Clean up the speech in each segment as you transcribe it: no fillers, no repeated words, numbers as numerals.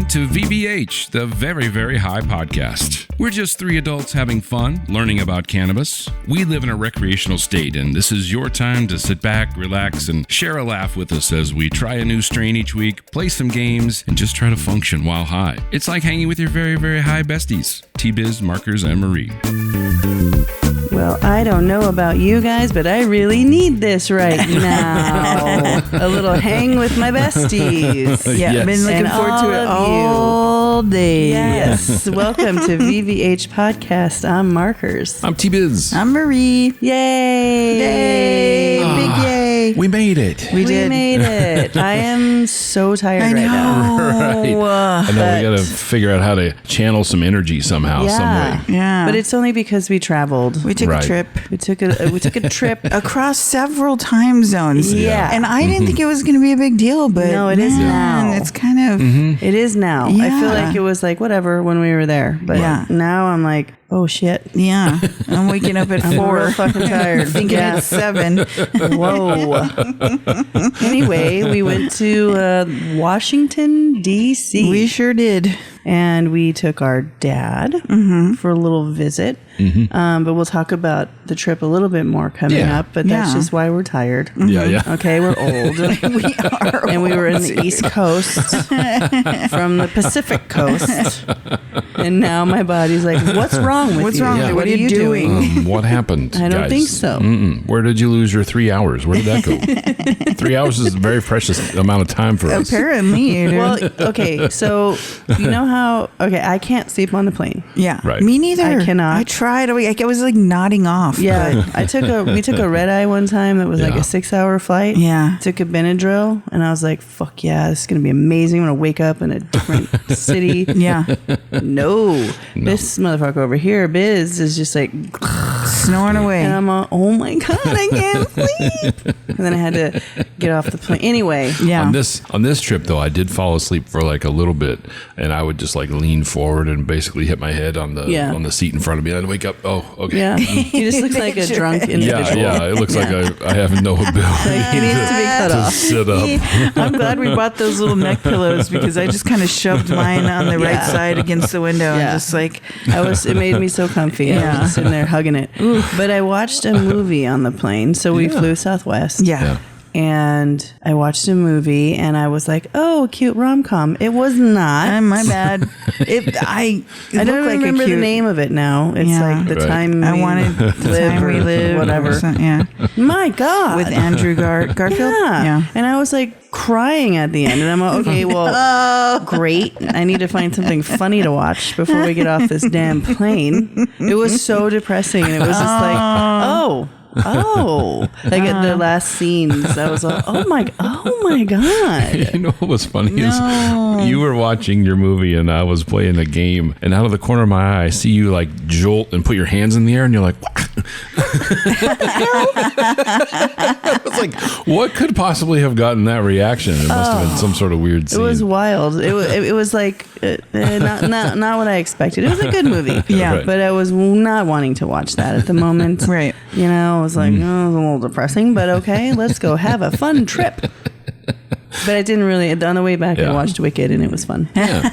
to VVH, the Very, Very High Podcast. We're just three adults having fun, learning about cannabis. We live in a recreational state, and this is your time to sit back, relax, and share a laugh with us as we try a new strain each week, play some games, and just try to function while high. It's like hanging with your very, very high besties, T-Biz, Markers, and Marie. Well, I don't know about you guys, but I really need this right now. A little hang with my besties. Yeah, Yes. been looking And forward to it all day. Yes. Welcome to VVH Podcast. I'm Markers. I'm T-Biz. I'm Marie. Yay! Yay! Big yay! We made it. We did. made it. I am so tired I right now. know. I know we got to figure out how to channel some energy somehow, some way. Yeah. But it's only because we traveled. we took Right. a trip We took a trip. across several time zones. Yeah. And I didn't think it was going to be a big deal, but No, it is man, now. it's kind of It is now. I feel Yeah. like it was like whatever when we were there, but Yeah. now I'm like, oh shit. yeah. I'm waking up at I'm 4, real fucking tired. thinking Yeah. it's 7. Whoa. Anyway, we went to Washington D.C. We sure did. and we took our dad for a little visit. But we'll talk about the trip a little bit more coming Yeah. up. But that's Yeah. just why we're tired. Yeah, yeah. Okay, we're old. We are. And we were in the East Coast from the Pacific Coast. And now my body's like, what's wrong with What's you? wrong with you? What are you doing? What happened? I don't guys? think so. Where did you lose your 3 hours? Where did that go? 3 hours is a very precious amount of time for us. Apparently. you do. Well, okay, so you know how, I can't sleep on the plane. yeah. Right. Me neither. I cannot. I tried. I was like nodding off. Yeah, we took a red eye one time that was like Yeah. a 6-hour flight. Yeah. Took a Benadryl and I was like, fuck yeah, this is going to be amazing. I'm going to wake up in a different city. Yeah. No. This motherfucker over here, Biz, is just like Snoring away. and I'm all, oh my God, I can't sleep. And then I had to get off the plane. Anyway. Yeah. On this trip though, I did fall asleep for like a little bit, and I would just like lean forward and basically hit my head on the seat in front of me. I'd wake up. Oh, okay. Yeah. You just look like a drunk individual. Yeah. It looks like I have no ability It needs to be cut to off. sit up. I'm glad we bought those little neck pillows because I just kind of shoved mine on the right side against the window Yeah. and just like, It made me so comfy. I was Yeah. just sitting there hugging it. But I watched a movie on the plane. So we flew Southwest. yeah. And I watched a movie and I was like, oh, cute rom-com. It was not. My bad. I don't remember the name of it now. It's Yeah. like the Right. time I we wanted the live time or we live, or whatever. something, yeah. My God. With Andrew Garfield. Yeah. And I was like crying at the end. And I'm like, okay, well, great. I need to find something funny to watch before we get off this damn plane. It was so depressing. And it was just like, like at the last scenes, I was like, oh my God. You know what was funny No. is you were watching your movie and I was playing a game, and out of the corner of my eye, I see you like jolt and put your hands in the air, and you're like, what? I was like, what could possibly have gotten that reaction? It must have been some sort of weird It scene. was wild. It was like not what I expected. It was a good movie. Yeah. Right. But I was not wanting to watch that at the moment. Right. You know, I was like, oh, it was a little depressing, but okay, let's go have a fun trip. But I didn't really. On the way back, Yeah. I watched Wicked, and it was fun. Yeah.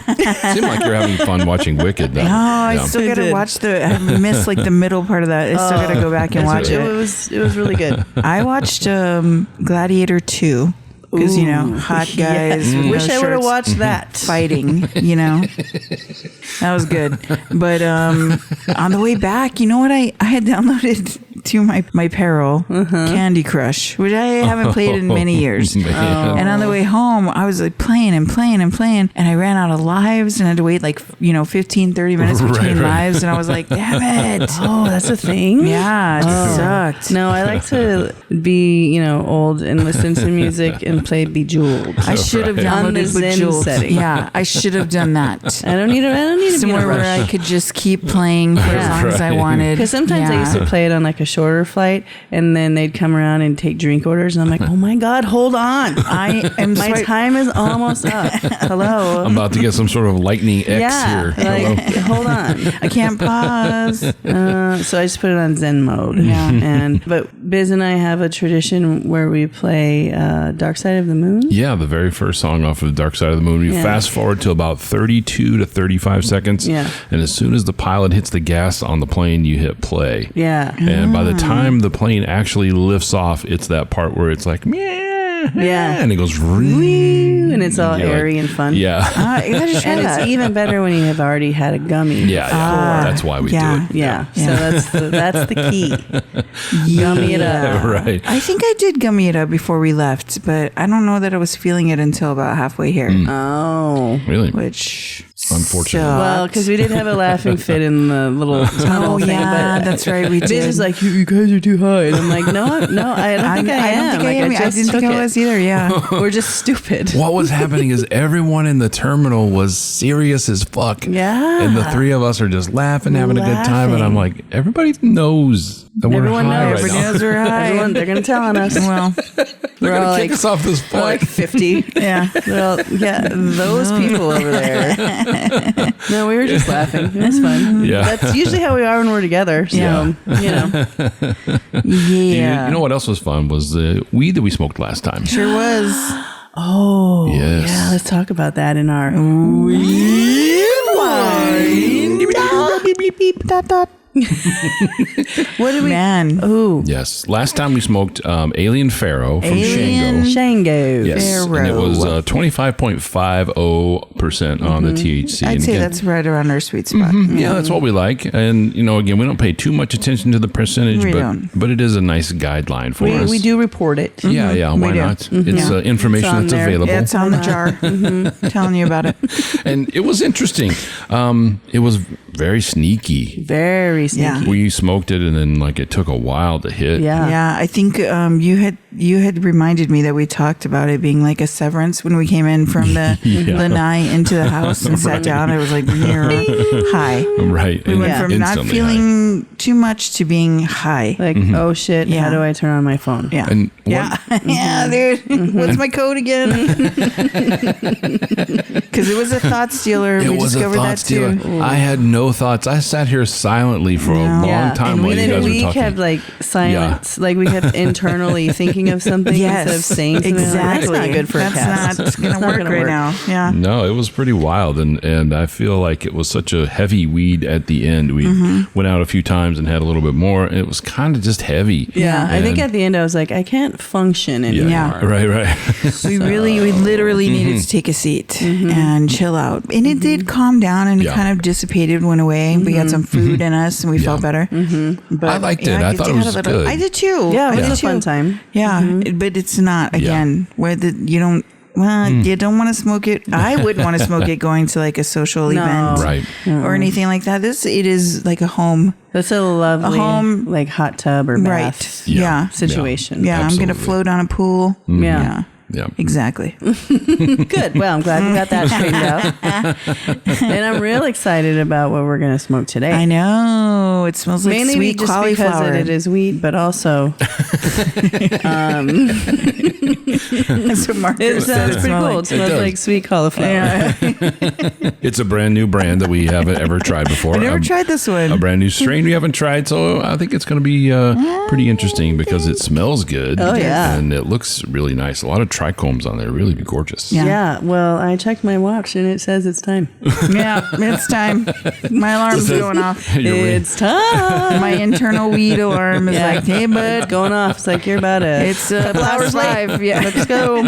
Seemed like you're having fun watching Wicked. Though. Oh, I Yeah. still I got to did. watch I missed like the middle part of that. I still got to go back and watch It it. was really good. I watched Gladiator 2 because, hot guys. with Wish no I would have shirts watched that. fighting, that was good. But on the way back, you know what I had downloaded to my peril, Candy Crush, which I haven't played in many years. Man. And on the way home, I was like playing, and I ran out of lives and had to wait 15, 30 minutes between lives. And I was like, damn it. Oh, that's a thing. Yeah, it sucked. No, I like to be, old and listen to music and play Bejeweled. I should have Right. On the downloaded Zen Bejeweled. setting. Yeah, I should have done that. I don't need to be in a Somewhere where rush. I could just keep playing for as long as I wanted. Because sometimes I used to play it on like a shorter flight, and then they'd come around and take drink orders, and I'm like, oh my God, hold on. My time is almost up. Hello. I'm about to get some sort of lightning X Yeah, here. like, hold on. I can't pause. So I just put it on Zen mode. Yeah. But Biz and I have a tradition where we play Dark Side of the Moon. Yeah, the very first song off of Dark Side of the Moon. We fast forward to about 32 to 35 seconds. Yeah. And as soon as the pilot hits the gas on the plane, you hit play. Yeah. And by the time the plane actually lifts off, it's that part where it's like, Yeah. and it goes, and it's all You're airy like, and fun. Yeah. You gotta try And that. it's even better when you have already had a gummy. Yeah. That's why we do it. Yeah. So that's the key. Gummy it up. Right. I think I did gummy it up before we left, but I don't know that I was feeling it until about halfway here. Oh. Really? Which Unfortunate. Well, because we did have a laughing fit in the little tunnel thing. Yeah, but that's right. We Biz did. is like, you guys are too high. And I'm like, no, I don't think I am. I don't think I am. I just didn't took think I it. was either. Yeah. We're just stupid. What was happening is everyone in the terminal was serious as fuck. Yeah. And the three of us are just laughing, having a good time. And I'm like, everybody knows that we're Everyone high knows. right Everybody now. knows we're high. Everyone, they're going to tell on us. Well, They're we're all going to kick like- us off this We're flight. like 50. yeah. Well, yeah, those people over there. No, we were just laughing. It was fun. Yeah. That's usually how we are when we're together. So, Yeah. you know. Yeah. You know what else was fun was the weed that we smoked last time. Sure was. Oh, Yes. yeah. Let's talk about that in our What did we? Man. Ooh, Yes. Last time we smoked Alien Pharaoh from Alien Shango. Shango. Yes. And it was 25.50% on the THC. I'd And say again, that's right around our sweet spot. yeah, that's what we like. And, again, we don't pay too much attention to the percentage, We don't. but it is a nice guideline for us. We do report it. Yeah, why do. not? It's information It's on that's there. available. It's on the jar. Telling you about it. And it was interesting. It was very sneaky. Very sneaky. Yeah. We smoked it, and then it took a while to hit. Yeah. Yeah, I think you had reminded me that we talked about it being like a severance when we came in from the Lanai into the house and sat down. It was like high. Right. We went from not Instantly feeling too much to being high. Like, oh shit, Yeah. how do I turn on my phone? Yeah. And yeah. Yeah, dude. What's my code again? Because it was a thought stealer. It We was a discovered thought that stealer. too. I had no thoughts. I sat here silently for a long time and while you then guys were we talking. kept silence. Like we kept internally thinking of something instead of saying something. exactly. That's not good for a cast. That's not going to work gonna right work. now. Yeah. No, it was pretty wild, and I feel like it was such a heavy weed at the end. We went out a few times and had a little bit more, and it was kind of just heavy. Yeah, I think And- at the end I was like, I can't function anymore. Yeah. Right. We literally needed to take a seat and chill out. And it did calm down and it Yeah. kind of dissipated, went away. We got some food in us and we felt better. But I liked it. I thought it was good. I did too. Yeah, it I was did a fun too. time. Yeah, but it's not, again, where you don't want to smoke it. I wouldn't want to smoke it going to a social event Right. or anything like that. It is like a home. That's a lovely home- hot tub or bath Right. Yeah. Yeah. situation. Yeah, I'm going to Absolutely. float on a pool. Yeah. Yeah. Exactly. Good. Well, I'm glad we got that straightened out. And I'm real excited about what we're going to smoke today. I know. It smells like Mainly sweet just cauliflower. because it is wheat, but also That's what Mark it said. sounds pretty cool. It It smells does. like sweet cauliflower. Yeah. It's a brand new brand that we haven't ever tried before. I never tried this one. A brand new strain we haven't tried, so I think it's going to be pretty interesting because it smells good. Oh, yeah. And it looks really nice. A lot of trichomes on there. Really gorgeous. Yeah. Yeah, well, I checked my watch and it says it's time. Yeah, it's time. My alarm's going off. You're It's time. My internal weed alarm is Yeah. like, hey, It's bud, going off. It's like you're about to. it's hours live. Yeah. Let's go.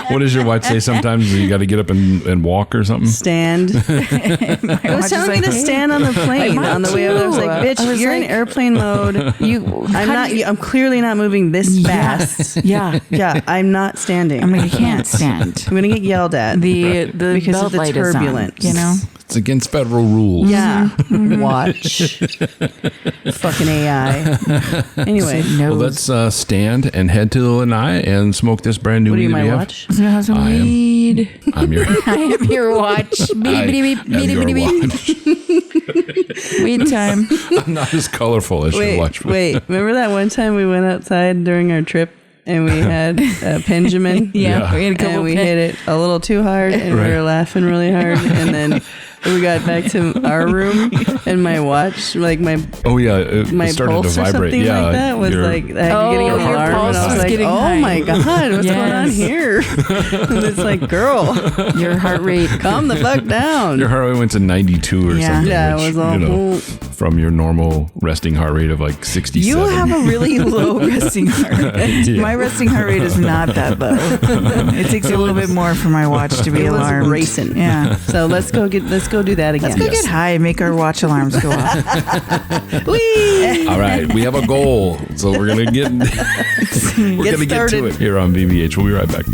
What does your watch say sometimes? You got to get up and walk or something? Stand. I watch was is telling like, you to hey. stand on the plane Mine on the way over. I was too. like, bitch, I was you're like- in airplane mode. I'm clearly not moving this fast. Yeah. Yeah, I'm not standing. I mean, I can't stand. I'm gonna get yelled at. The Because belt of the light is on, turbulence. you know? It's against federal rules. Yeah. Watch. Fucking AI. Anyway. No. Well, let's stand and head to Lanai and smoke this brand new What are weed you, that we my have. watch? Have some I am- weed. I'm your, I am your watch. Beep, I beep, beep, am beep, your beep, beep. watch. Weed time. I'm not as colorful as you watch. Wait, remember that one time we went outside during our trip and we had a Benjamin? Yeah. We had a couple and we hit it a little too hard and we were laughing really hard. And then we got back to our room and my watch, like my it started pulse to or vibrate. something like that was like getting an your alarm. pulse And I was was like, getting oh high. my God, what's going on Yes. here? And it's like, girl, Your heart rate. calm the fuck down. Your heart rate went to 92 or Yeah. something. Yeah, it which, was all from your normal resting heart rate of like 67. You have a really low resting heart rate. Yeah. My resting heart rate is not that low. It takes a little bit more for my watch to be It was alarmed. racing. Yeah. So let's go do that again. Let's go get high and make our watch alarms go off. Whee! All right, we have a goal, so we're gonna get to started. it here on VVH. We'll be right back.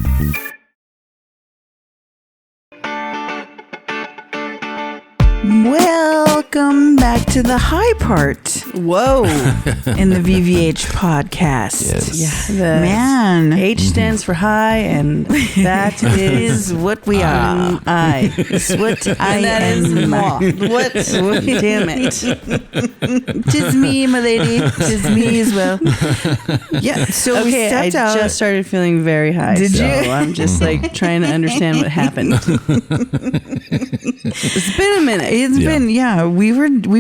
Welcome back to the high part Whoa. in the VVH podcast. Yes. The Man, H stands for high, and that is is what we are. I. It's what I And that is am. moi. What? Damn it. Tis me, my lady. Tis me as well. Yeah. So we Okay, I stepped out. just started feeling very high. Did so you? I'm just like trying to understand what happened. It's been a minute. It's been we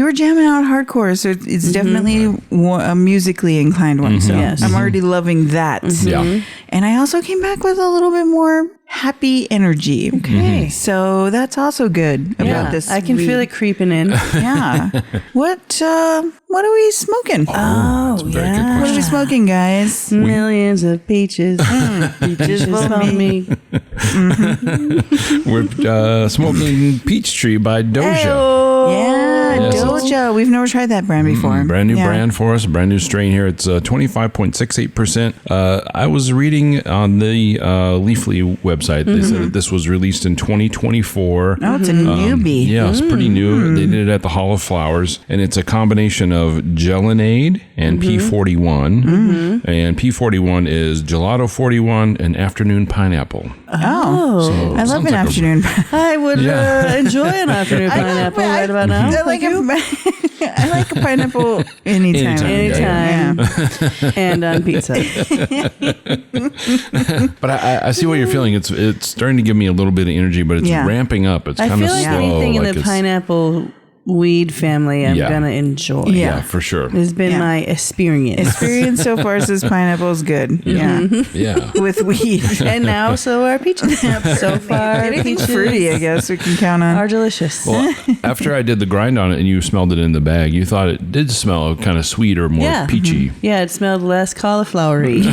were jamming out hardcore, so it's definitely a musically inclined one. So Yes. I'm already loving that. Yeah. And I also came back with a little bit more happy energy. Okay, so that's also good about this. I can feel it creeping in. Yeah. What are we smoking? Oh, very good What are we smoking, guys? Millions of peaches. Peaches for me. We're smoking Peachtree by Doja. Yeah, Yes, Doja. We've never tried that brand before. Brand new Yeah. brand for us, brand new strain here. It's 25.68%. I was reading on the Leafly website, they said that this was released in 2024. Oh, it's a newbie. Yeah, it's pretty new. They did it at the Hall of Flowers, and it's a combination of Gelinade and P41. And P41 is Gelato 41 and Afternoon Pineapple. Oh, So I love sounds an like a- afternoon. I would enjoy an afternoon pineapple right about now. I like I like a pineapple anytime. Anytime. And on pizza. But I see what you're feeling. It's starting to give me a little bit of energy, but it's ramping up. It's I kind of feel like slow. anything in the it's- pineapple weed family I'm Yeah. gonna enjoy. Yeah, for sure. It's been my experience. Experience so far says pineapple is good. Yeah. Yeah. With weed. And now so are peaches. So far Anything peaches fruity, I guess we can count on. are delicious. Well, after I did the grind on it and you smelled it in the bag, you thought it did smell kind of sweet or more peachy. Yeah, it smelled less cauliflowery.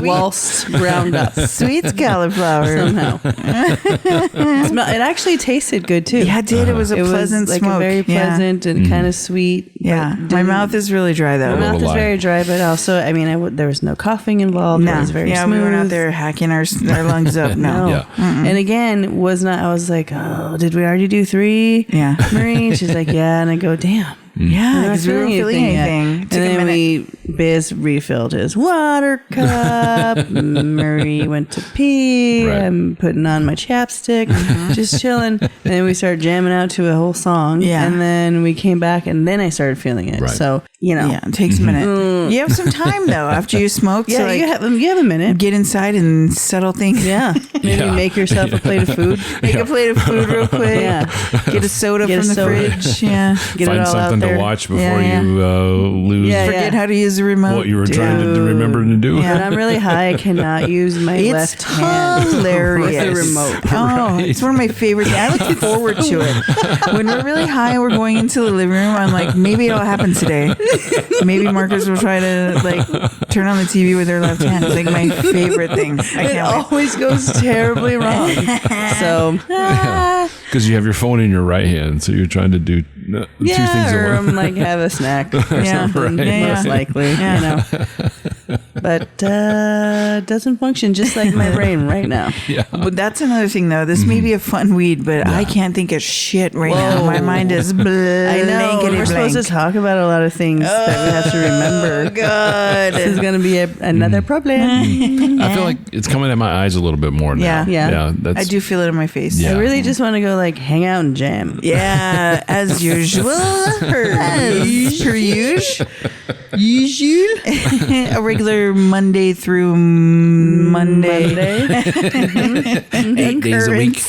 Whilst ground up Sweet cauliflower. somehow. It actually tasted good too. Yeah, it did. It was a pleasant like smoke. a very pleasant and kind of sweet. Yeah. but My didn't- mouth is really dry though. My mouth is lie. very dry, but also, I mean, there was no coughing involved. It was very smooth. we were not there hacking our lungs up. No. Yeah. And again, I was like, oh, did we already do 3? Yeah. Marie, she's like, yeah. And I go, damn. Yeah, I'm not because we weren't feeling yet. anything. And then Biz refilled his water cup. Marie went to pee. Right. I'm putting on my chapstick, just chilling. And then we started jamming out to a whole song. Yeah. And then we came back, and then I started feeling it. Right. So, Yeah, it takes a minute. You have some time though after you smoke to yeah, like you have a minute. get inside and settle things. Yeah. Maybe Yeah. make yourself a plate of food. Make a plate of food real quick. Yeah. Get a soda Get a from the soda. fridge. Yeah. Get Find it all something out there. to watch before Yeah. you lose Yeah, Forget how to use the remote. what you were trying to remember to do. When I'm really high, I cannot use my It's left hand hilarious. with the remote. Oh, it's one of my favorite. I look forward to it. When we're really high, we're going into the living room. I'm like, maybe it'll happen today. Maybe Marcus will try to like turn on the TV with her left hand. It's like my favorite thing. I It can't wait. always goes terribly wrong. So Because you have your phone in your right hand, so you're trying to do two things yeah, at or once. I'm like have a snack or Yeah. something. Yeah, Most yeah. likely, Yeah. you know. but doesn't function just like my brain right now. Yeah. But that's another thing, though. This may be a fun weed, but I can't think of shit right now. My mind is I know. We're supposed to blank. talk about a lot of things that we have to remember. God. This is going to be another problem. I feel like it's coming at my eyes a little bit more now. Yeah. That's, I do feel it in my face. Yeah. I really just want to go like hang out and jam. Yeah, as usual. Per usual. A regular Monday through Monday. 8 days a week.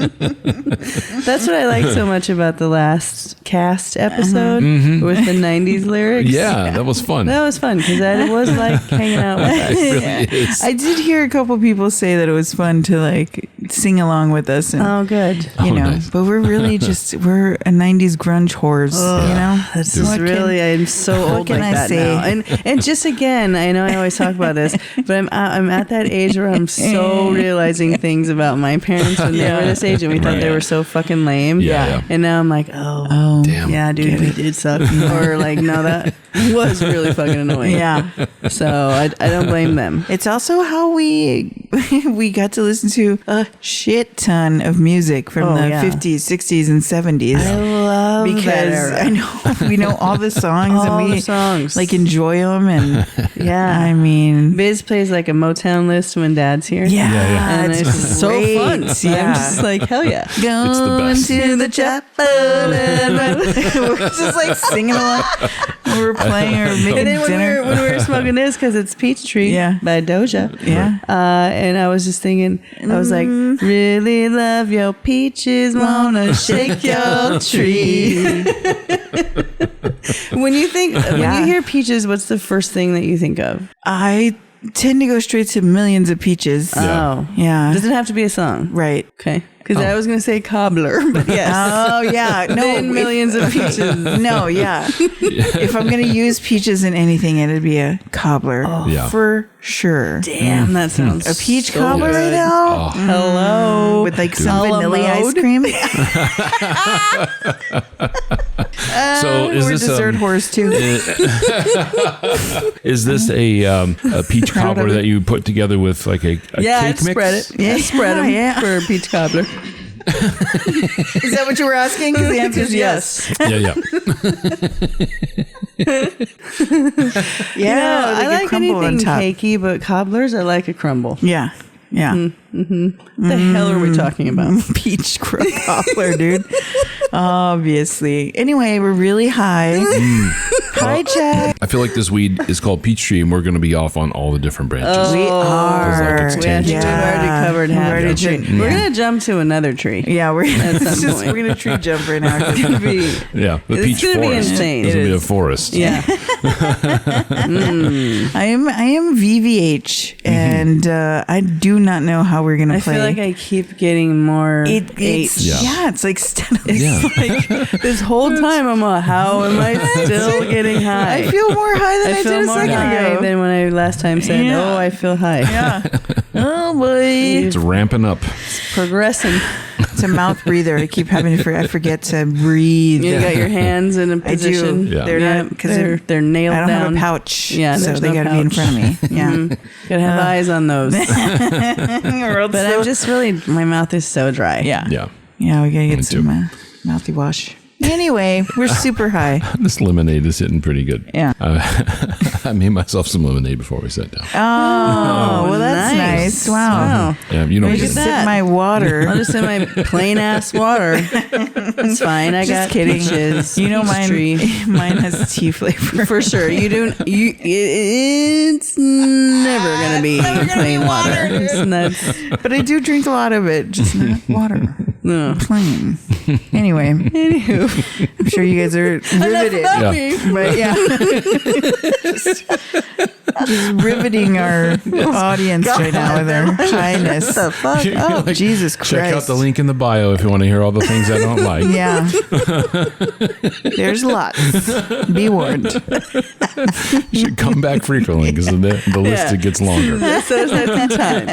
That's what I like so much about the last cast episode with the 90s lyrics. Yeah, that was fun. That was fun because I was like hanging out with us. It really is. I did hear a couple people say that it was fun to like sing along with us. And, Oh, good. you know, nice. but we're really we're a 90s grunge whores, you know? This is really, I'm so what old can like I that say? now. And just again, I know I always talk about this, but I'm at that age where I'm so realizing things about my parents when they were this age and we thought they were so fucking lame. Yeah. And now I'm like, oh, Damn. yeah, dude, we did suck. Or like, no, that was really fucking annoying. Yeah. So I don't blame them. It's also how we got to listen to a shit ton of music from the 50s, 60s, and 70s. I love that because era. I know we know all the songs All and we the songs. like enjoy them. And Yeah. I mean, Biz plays like a Motown list when Dad's here. And it's so great. fun. Yeah. I'm just like, hell yeah. Going best. to the chapel. We're just like singing along. We were playing or making And then dinner. when we were smoking this, because it's Peachtree by Doja. Yeah. And I was just thinking, I was like, really love your peaches, wanna shake your tree. When you hear peaches, what's the first thing that you think of? I tend to go straight to Millions of Peaches. Oh. Yeah. Does it have to be a song? Right. Okay. Because I was going to say cobbler, but yes. Oh, yeah. No, Then Millions of Peaches. No, yeah. If I'm going to use peaches in anything, it'd be a cobbler. Yeah. For sure. Damn, that sounds A peach so cobbler good. right now? Hello. With like some A la vanilla ice mode? cream. So is We're this dessert whores too. is this a peach Proud of cobbler it. that you put together with like a Yeah, cake I'd spread mix? it. Yeah, spread them Yeah. for a peach cobbler. Is that what you were asking? Because the answer is yes. Yeah. Yeah, I a like crumble on anything top. cakey, but cobblers, I like a crumble. Yeah. Yeah. What the hell are we talking about? Peach cobbler, dude. Obviously. Anyway, we're really high. Hi, Jack. I feel like this weed is called Peachtree, and we're going to be off on all the different branches. We are. it's We've tangent. already covered half already the tree. did- We're going to jump to another tree. Yeah, we're some point. we're gonna tree jump right now. It's going to be... Yeah, the It's peach gonna be forest. insane. It's It going to be a is. forest. Yeah. I am VVH, and I do not know how we're gonna I play. feel like I keep getting more it's H. it's like steadily. Yeah. Like this whole time I'm all, how am I still getting high? I feel more high than I, I did feel a more second high ago. than when I last time said, Yeah. oh, I feel high. Yeah. Oh boy. It's ramping up. Progressing. It's a mouth breather. I keep having to. I forget to breathe. You got your hands in a I do. position. Yeah. They're Yeah, not because they're nailed I don't down. have a pouch. Yeah, so there's they no got to be in pouch. front of me. Yeah. Gotta have eyes on those. But But I'm just really, my mouth is so dry. yeah. Yeah. Yeah, we gotta Me get some mouthy wash. Anyway, we're super high. This lemonade is hitting pretty good. Yeah. I made myself some lemonade before we sat down. Oh, well, that's nice. Wow. Yeah, you know, I Look just at sip that. my water. I'll just in my plain ass water. It's fine. I got kidding. peaches. You know, Peachtree. mine has tea flavor. For sure. It's never going to be plain water. It's not, But I do drink a lot of it, just not water. no. Plain. Anyway, Anywho. I'm sure you guys are riveted. Enough about Yeah. me. But yeah. just riveting our audience right now with our highness. The fuck You're up. like, Jesus Christ. check out the link in the bio if you want to hear all the things I don't like. Yeah. There's lots. Be warned. You should come back frequently because the list Yeah. it gets longer. Set aside some time.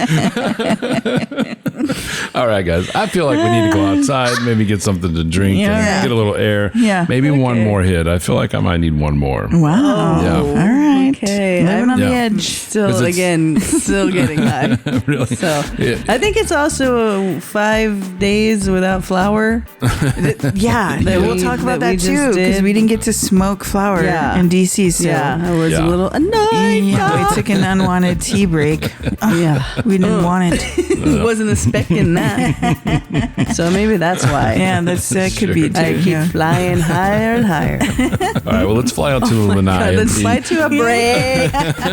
All right, guys. I feel like we need to go outside, maybe get something to drink, and get a little air. Yeah. Maybe one more hit. I feel like I might need one more. Wow. Yeah. All right. Okay. Living on the Yeah. edge. Still getting high. Really? So Yeah. I think it's also 5 days without flour. Yeah. We'll talk about that just too, because did. we didn't get to smoke flour Yeah. in DC. So I was Yeah. a little annoyed. yeah, we took an unwanted tea break. Yeah. We didn't want it. Wasn't expecting that. So maybe that's why. Yeah, that could be too. I keep flying higher and higher. All right, well, let's fly out to Lanai. and Let's see. fly to a break.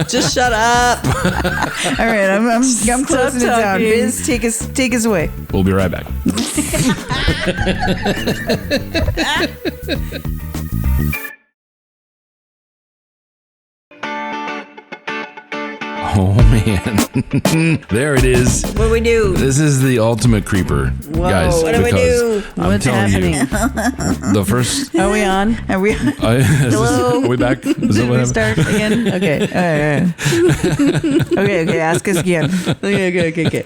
Just shut up. All right, I'm closing it down. talking. Biz, take us away. We'll be right back. Oh, man. There it is. What do we do? This is the ultimate creeper, guys. what do we because do? I'm What's telling happening? you, the first. Are we on? Are we? Are we back? Is Did that what we happened? start again? Okay. Okay. Ask us again. Okay.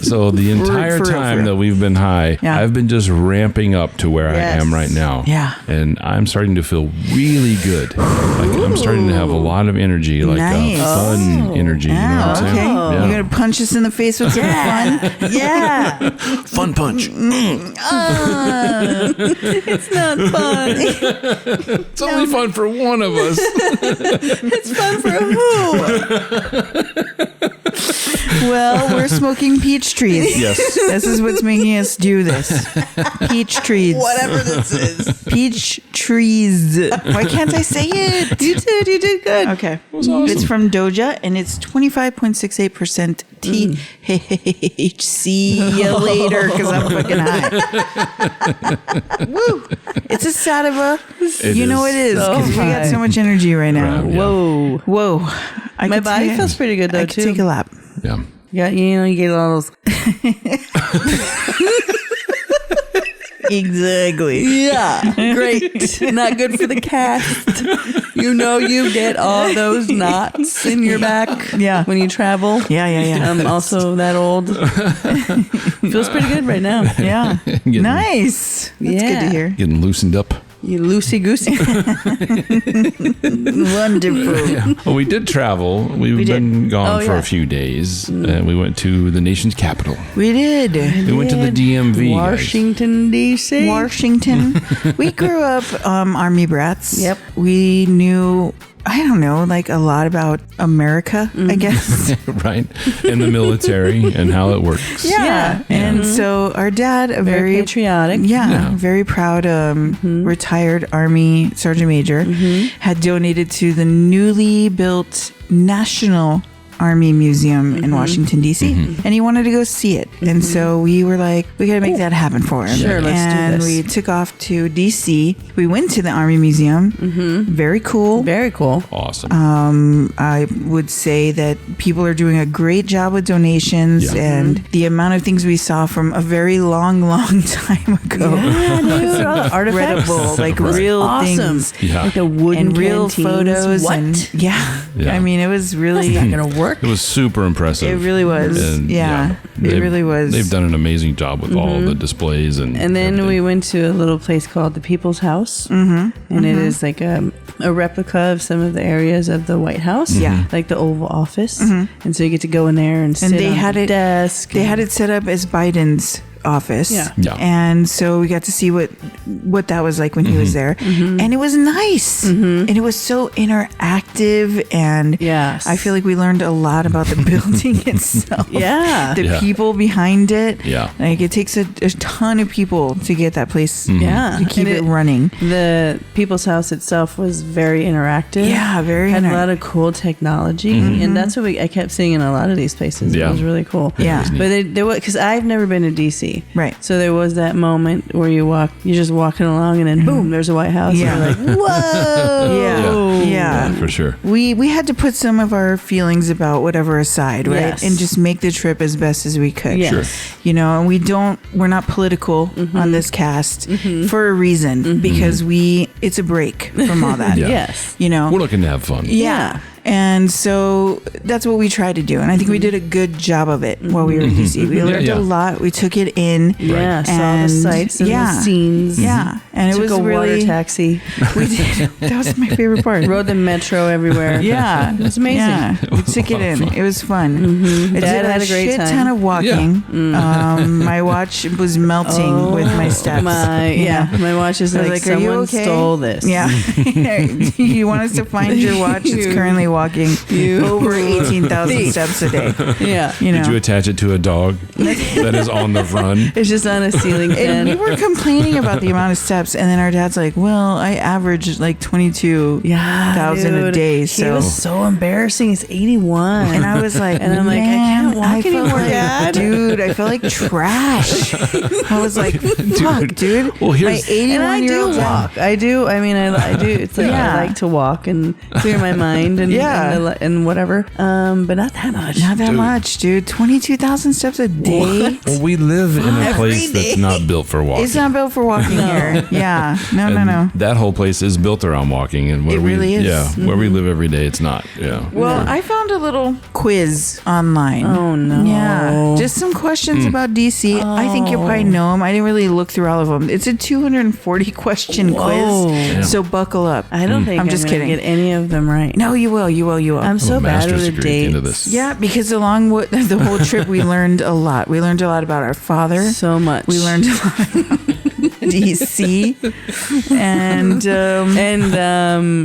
So the entire For real, time that we've been high, Yeah. I've been just ramping up to where I Yes. am right now. Yeah. And I'm starting to feel really good. Like I'm starting to have a lot of energy, like Nice. fun energy. You know what I'm saying? Okay. Yeah. You're gonna punch us in the face with some fun? Yeah. Fun punch. It's not fun. It's only fun for one of us. It's fun for who? Well, we're smoking peach trees. Yes. This is what's making us do this. Peach trees. Whatever this is. Peach trees. Why can't I say it? You did good. Okay. awesome. It's from Doja and it's 25.68% THC. See you later because I'm fucking high. Woo. It's a sativa. You know it is so because we got high. so much energy right now. Right. Yeah. Whoa. I My could body take- feels pretty good though I could too. take a lap. Yeah. Yeah, you get all those. Exactly. Yeah, great. Not good for the cast. You get all those knots in your back. Yeah. when you travel. Yeah. I'm also that old. Feels pretty good right now. Yeah. Getting- Nice. That's good to Yeah. hear. Getting loosened up. You loosey goosey. Wonderful. Well, we did travel. We've been gone for yeah. a few days. We went to the nation's capital. We did. We went to the DMV. guys. Washington D.C. Washington. We grew up Army brats. Yep. We knew, I don't know, like a lot about America, I guess. Right? And the military and how it works. Yeah. And so our dad, a Very very patriotic. Yeah, very proud retired Army Sergeant Major, had donated to the newly built National Army Museum in Washington, D.C. And he wanted to go see it. And so we were like, we got to make that happen for him. Sure, let's do and this. we took off to D.C. We went to the Army Museum. Very cool. Very cool. Awesome. I would say that people are doing a great job with donations Yeah. and the amount of things we saw from a very long time ago. Yeah, dude, all the artifacts. Incredible, like Right. real Awesome. things. Yeah. Like the wooden And real canteens. photos. What? And Yeah. I mean, it was really, That's not gonna work. It was super impressive. it really was. And, Yeah, it they've- really was. They've done an amazing job with all the displays and And then everything. we went to a little place called the People's House. And it is like a replica of some of the areas of the White House. Yeah. Like the Oval Office. And so you get to go in there and sit And they on had the it- desk. They had it set up as Biden's office. Yeah. Yeah. And so we got to see what that was like when he was there. And it was nice. And it was so interactive and Yes. I feel like we learned a lot about the building itself. Yeah. The Yeah. people behind it. Yeah. Like it takes a ton of people to get that place Yeah. to keep And it running. The People's House itself was very interactive. Yeah, very had a inter- lot of cool technology, and that's what I kept seeing in a lot of these places. Yeah. It was really cool. Yeah. but there was, because I've never been to DC, Right. So there was that moment where you're just walking along, and then boom, there's a White House. Yeah. And you're like, whoa, Yeah. Yeah, for sure. We had to put some of our feelings about whatever aside, right? Yes. And just make the trip as best as we could. Yes. Sure. You know, and we're not political on this cast for a reason because it's a break from all that. Yeah. Yes. You know? We're looking to have fun. Yeah. And so that's what we tried to do. And I think we did a good job of it while we were in DC. We learned a lot. We took it in. Yeah, saw the sights and the scenes. Yeah. And it was a really water taxi. We did. That was my favorite part. Rode the metro everywhere. Yeah. It was amazing. Yeah. We took it in. It was fun. I Dad did had a great shit time. ton of walking. My watch was melting with my steps. My watch is like, "Are you someone okay?" stole this. Yeah. You want us to find your watch? It's currently walking over 18,000 steps a day. Yeah. You know. Did you attach it to a dog that is on the run? It's just on a ceiling And we fan. were complaining about the amount of steps, and then our dad's like, "Well, I average like 22,000 a dude. day." He So, was so embarrassing. It's 81. and I was like, And I'm like, I "Man, can't walk felt anymore, like- Dad." Dude, I felt like trash. I was like, "Fuck, dude." Well, my here's- 81-year-old walk. I do. I mean, I do. It's like Yeah. I like to walk and clear my mind and and whatever. But not that much. Not that much, dude. 22,000 steps a day. Well, we live in a Every place day. that's not built for walking. It's not built for walking here. Yeah. No. And that whole place is built around walking, and where It really is. Yeah, where we live every day, it's not. Yeah. Well, I found a little quiz online. Oh, no. Yeah, just some questions about DC. I think you probably know them. I didn't really look through all of them. It's a 240 question Whoa. quiz, so buckle up. I don't think I'm just gonna kidding. get any of them right. No, you will. I'm so a bad master's with the degree at the end of dates. this. Yeah, because along with the whole trip, we learned a lot. We learned a lot about our father. So much. We learned a lot about DC and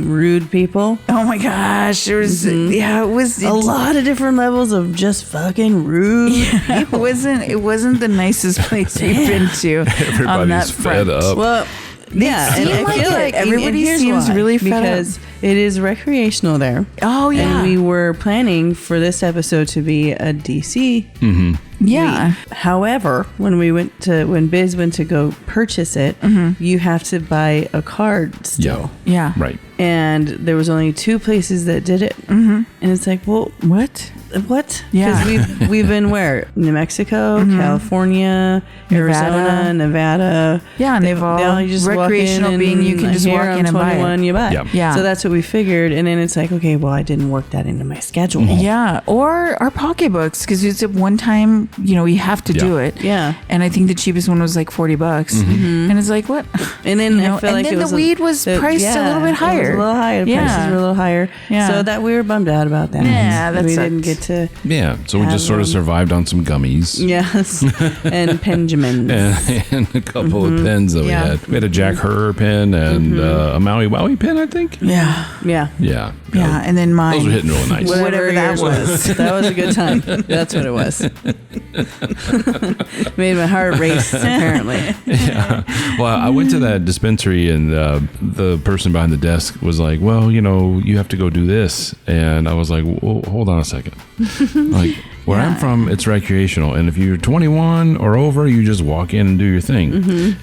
rude people. oh my gosh, there was it was A lot of different levels of just fucking rude. It wasn't the nicest place we've been to on that Everybody's front. fed up. Well, yeah, and seem I like feel it. like Everybody and here's seems why. really fed up. because it is recreational there. Oh yeah, And we were planning for this episode to be a DC. yeah. However, when Biz went to go purchase it, you have to buy a card still. Yeah. Right. And there was only 2 places that did it. And it's like, well, What? what? Yeah. Because we've been where? New Mexico, California, Arizona, Nevada. Yeah, and they've all you just walk in recreational and being you can just here, walk I'm in and buy 21, it. you buy. Yeah. Yeah. So that's what we figured. And then it's like, okay, well, I didn't work that into my schedule. Yeah, or our pocketbooks because it's a one time. You have to do it. Yeah. And I think the cheapest one was like $40, and it's like what? And then I feel and like then it was the weed was priced a little bit higher. It was a little higher. The prices were a little higher. Yeah. So that we were bummed out about that. Yeah, that we sucked. didn't get to. Yeah. So we just sort of them. survived on some gummies. Yes. And Benjamins. And a couple of pens that we Yeah. had. We had a Jack Herr pen and a Maui Wowie pen, I think. Yeah, Yeah. Yeah. yeah, and then mine. Those were hitting real nice. Whatever that yours was. That was a good time. That's what it was. Made my heart race, apparently. Yeah. Well, I went to that dispensary and the person behind the desk was like, well, you have to go do this. And I was like, well, hold on a second. Like, where I'm from, it's recreational. And if you're 21 or over, you just walk in and do your thing.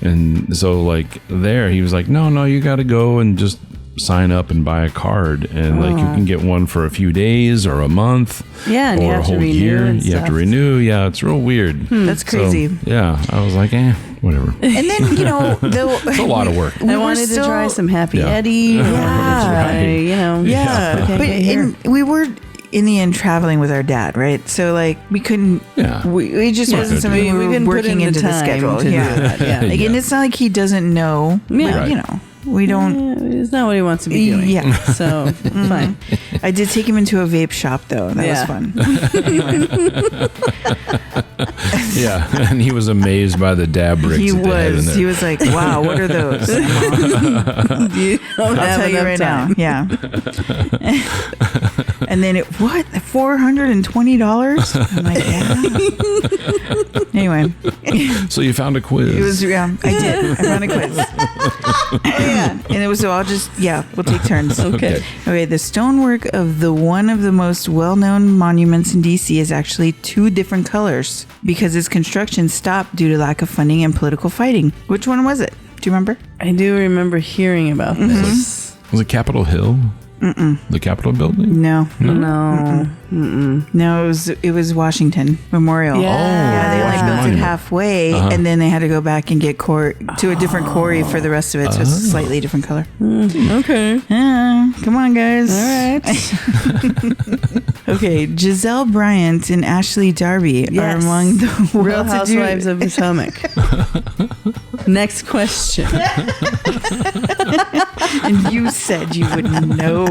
And so, like, there, he was like, no, you got to go and just sign up and buy a card. And, like, you can get one for a few days or a month. Yeah, and or you a have to whole renew year. and You have to stuff. renew. Yeah, it's real weird. That's crazy. So, yeah, I was like, whatever. And then It's a lot of work. I wanted to try some Happy Yeah. Eddie. Yeah. Right. Yeah, Okay, but get here. we were in the end traveling with our dad, right? So like we couldn't. Yeah. We just Yeah. wasn't something we We were couldn't put working in the into the time schedule. to do Yeah. that, yeah. Like, and it's not like he doesn't know. Yeah. But, Right. we don't. Yeah, it's not what he wants to be doing. Yeah. So, fine. I did take him into a vape shop though. That was Yeah. fun. Yeah, and he was amazed by the dab bricks. He that they had in was. there. He was like, "Wow, what are those?" You don't I'll have tell you enough right time. now. Yeah. And then $420? I'm like, yeah. Anyway, So you found a quiz. it was I did. I found a quiz. Yeah, and it was so we'll take turns. Okay. Okay, the stonework of one of the most well-known monuments in DC is actually 2 different colors because its construction stopped due to lack of funding and political fighting. Which one was it? Do you remember? I do remember hearing about this. Was it Capitol Hill? The Capitol building? No. No. No, it was Washington Memorial. Yeah. They only Washington built it Monument. halfway, and then they had to go back and get to a different quarry for the rest of it, so it's a slightly different color. Okay. Come on, guys. All right. Okay, Giselle Bryant and Ashley Darby are among the Real well-to-do- Housewives of Potomac. Next question. And you said you would know.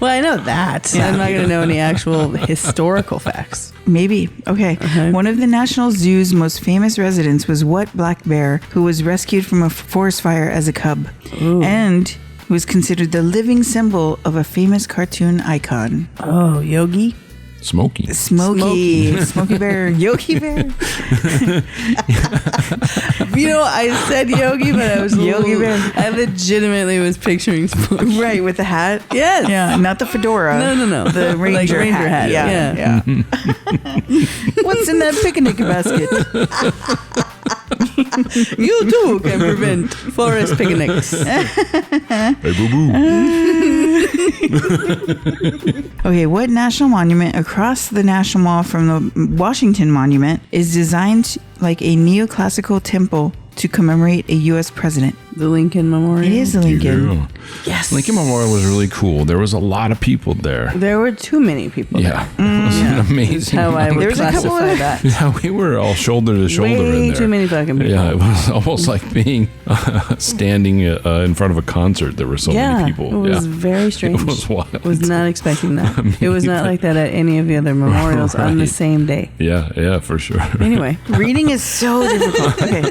Well, I know that. I'm not going to know any actual historical facts. Maybe. Okay. One of the National Zoo's most famous residents was what black bear who was rescued from a forest fire as a cub and was considered the living symbol of a famous cartoon icon? Oh, Yogi? Smokey. Smokey Bear. Yogi Bear. You know, I said Yogi, but I was Yogi Bear. I legitimately was picturing Smokey. Right, with the hat. Yes. Yeah, not the fedora. No. The ranger, Like ranger hat. Yeah. What's in that picnic basket? You too can prevent forest picnics. Hey, boo-boo. Okay, what national monument across the National Mall from the Washington Monument is designed like a neoclassical temple to commemorate a U.S. president? The Lincoln Memorial. It is the Lincoln. Yeah. Yes. Lincoln Memorial was really cool. There was a lot of people there. There were too many people. Yeah. It was an amazing. That's how I would There was a couple classify of- that. Yeah, we were all shoulder to shoulder in Way there. too many fucking people. Yeah, it was almost like being standing in front of a concert. There were so many people. It was very strange. It was wild. Was not expecting that. It was not like that at any of the other memorials on the Right. same day. Yeah, for sure. Anyway, Reading is so difficult. Okay.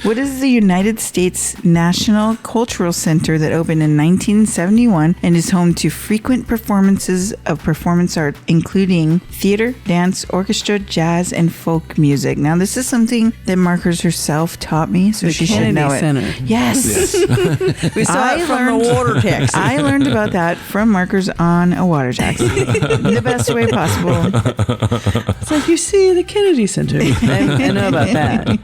What is the United States National Cultural Center that opened in 1971 and is home to frequent performances of performance art, including theater, dance, orchestra, jazz, and folk music? Now, this is something that Markers herself taught me, so the she should Kennedy know it. Center. Yes. We saw I it from learned- the water taxi. I learned about that from Markers on a water taxi. The best way possible. It's like, you see the Kennedy Center. I know about that.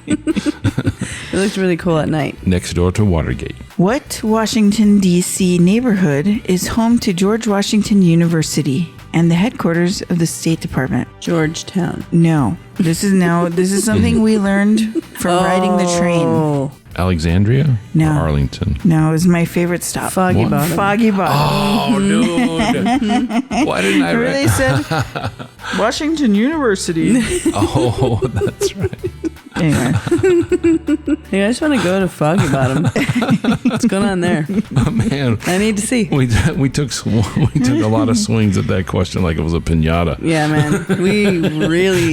It looked really cool at night. Next door to Watergate. What Washington, D.C. neighborhood is home to George Washington University and the headquarters of the State Department? Georgetown. No. This is something we learned from riding the train. Oh, Alexandria? No. Or Arlington? No, it was my favorite stop. Foggy What? Bottom. Foggy Bottom. Oh, dude. Why didn't I Remember they said Washington University. Oh, that's right. Anyway, Hey, I just want to go to Foggy Bottom. What's going on there? Oh, man. I need to see. We took a lot of swings at that question like it was a piñata. Yeah, man. We really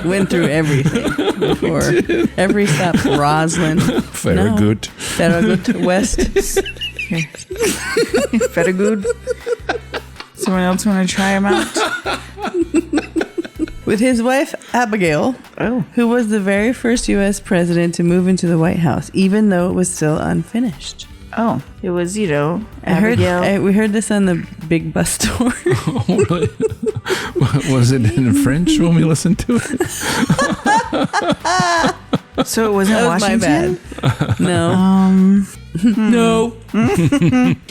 went through everything before. Every stop. Roslyn. Farragut. Farragut West. very good. Someone else want to try him out? With his wife, Abigail, who was the very first U.S. president to move into the White House, even though it was still unfinished. Oh, it was, Abigail. We heard this on the big bus tour. Oh, really? Was it in French when we listened to it? So it wasn't That was Washington? my bad. No. No.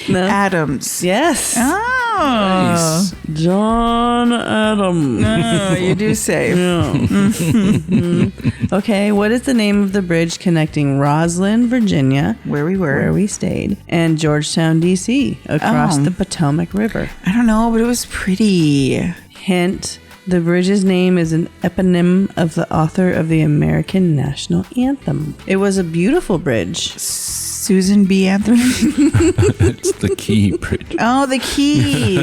No. Adams. Yes. Oh. Nice. John Adams. Oh, you do say. Yeah. Okay, what is the name of the bridge connecting Roslyn, Virginia, Where we were. where we stayed, and Georgetown, D.C., across Oh. the Potomac River? I don't know, but it was pretty. Hint, the bridge's name is an eponym of the author of the American National Anthem. It was a beautiful bridge. Susan B. Anthony. It's the Key Bridge. Oh, the key.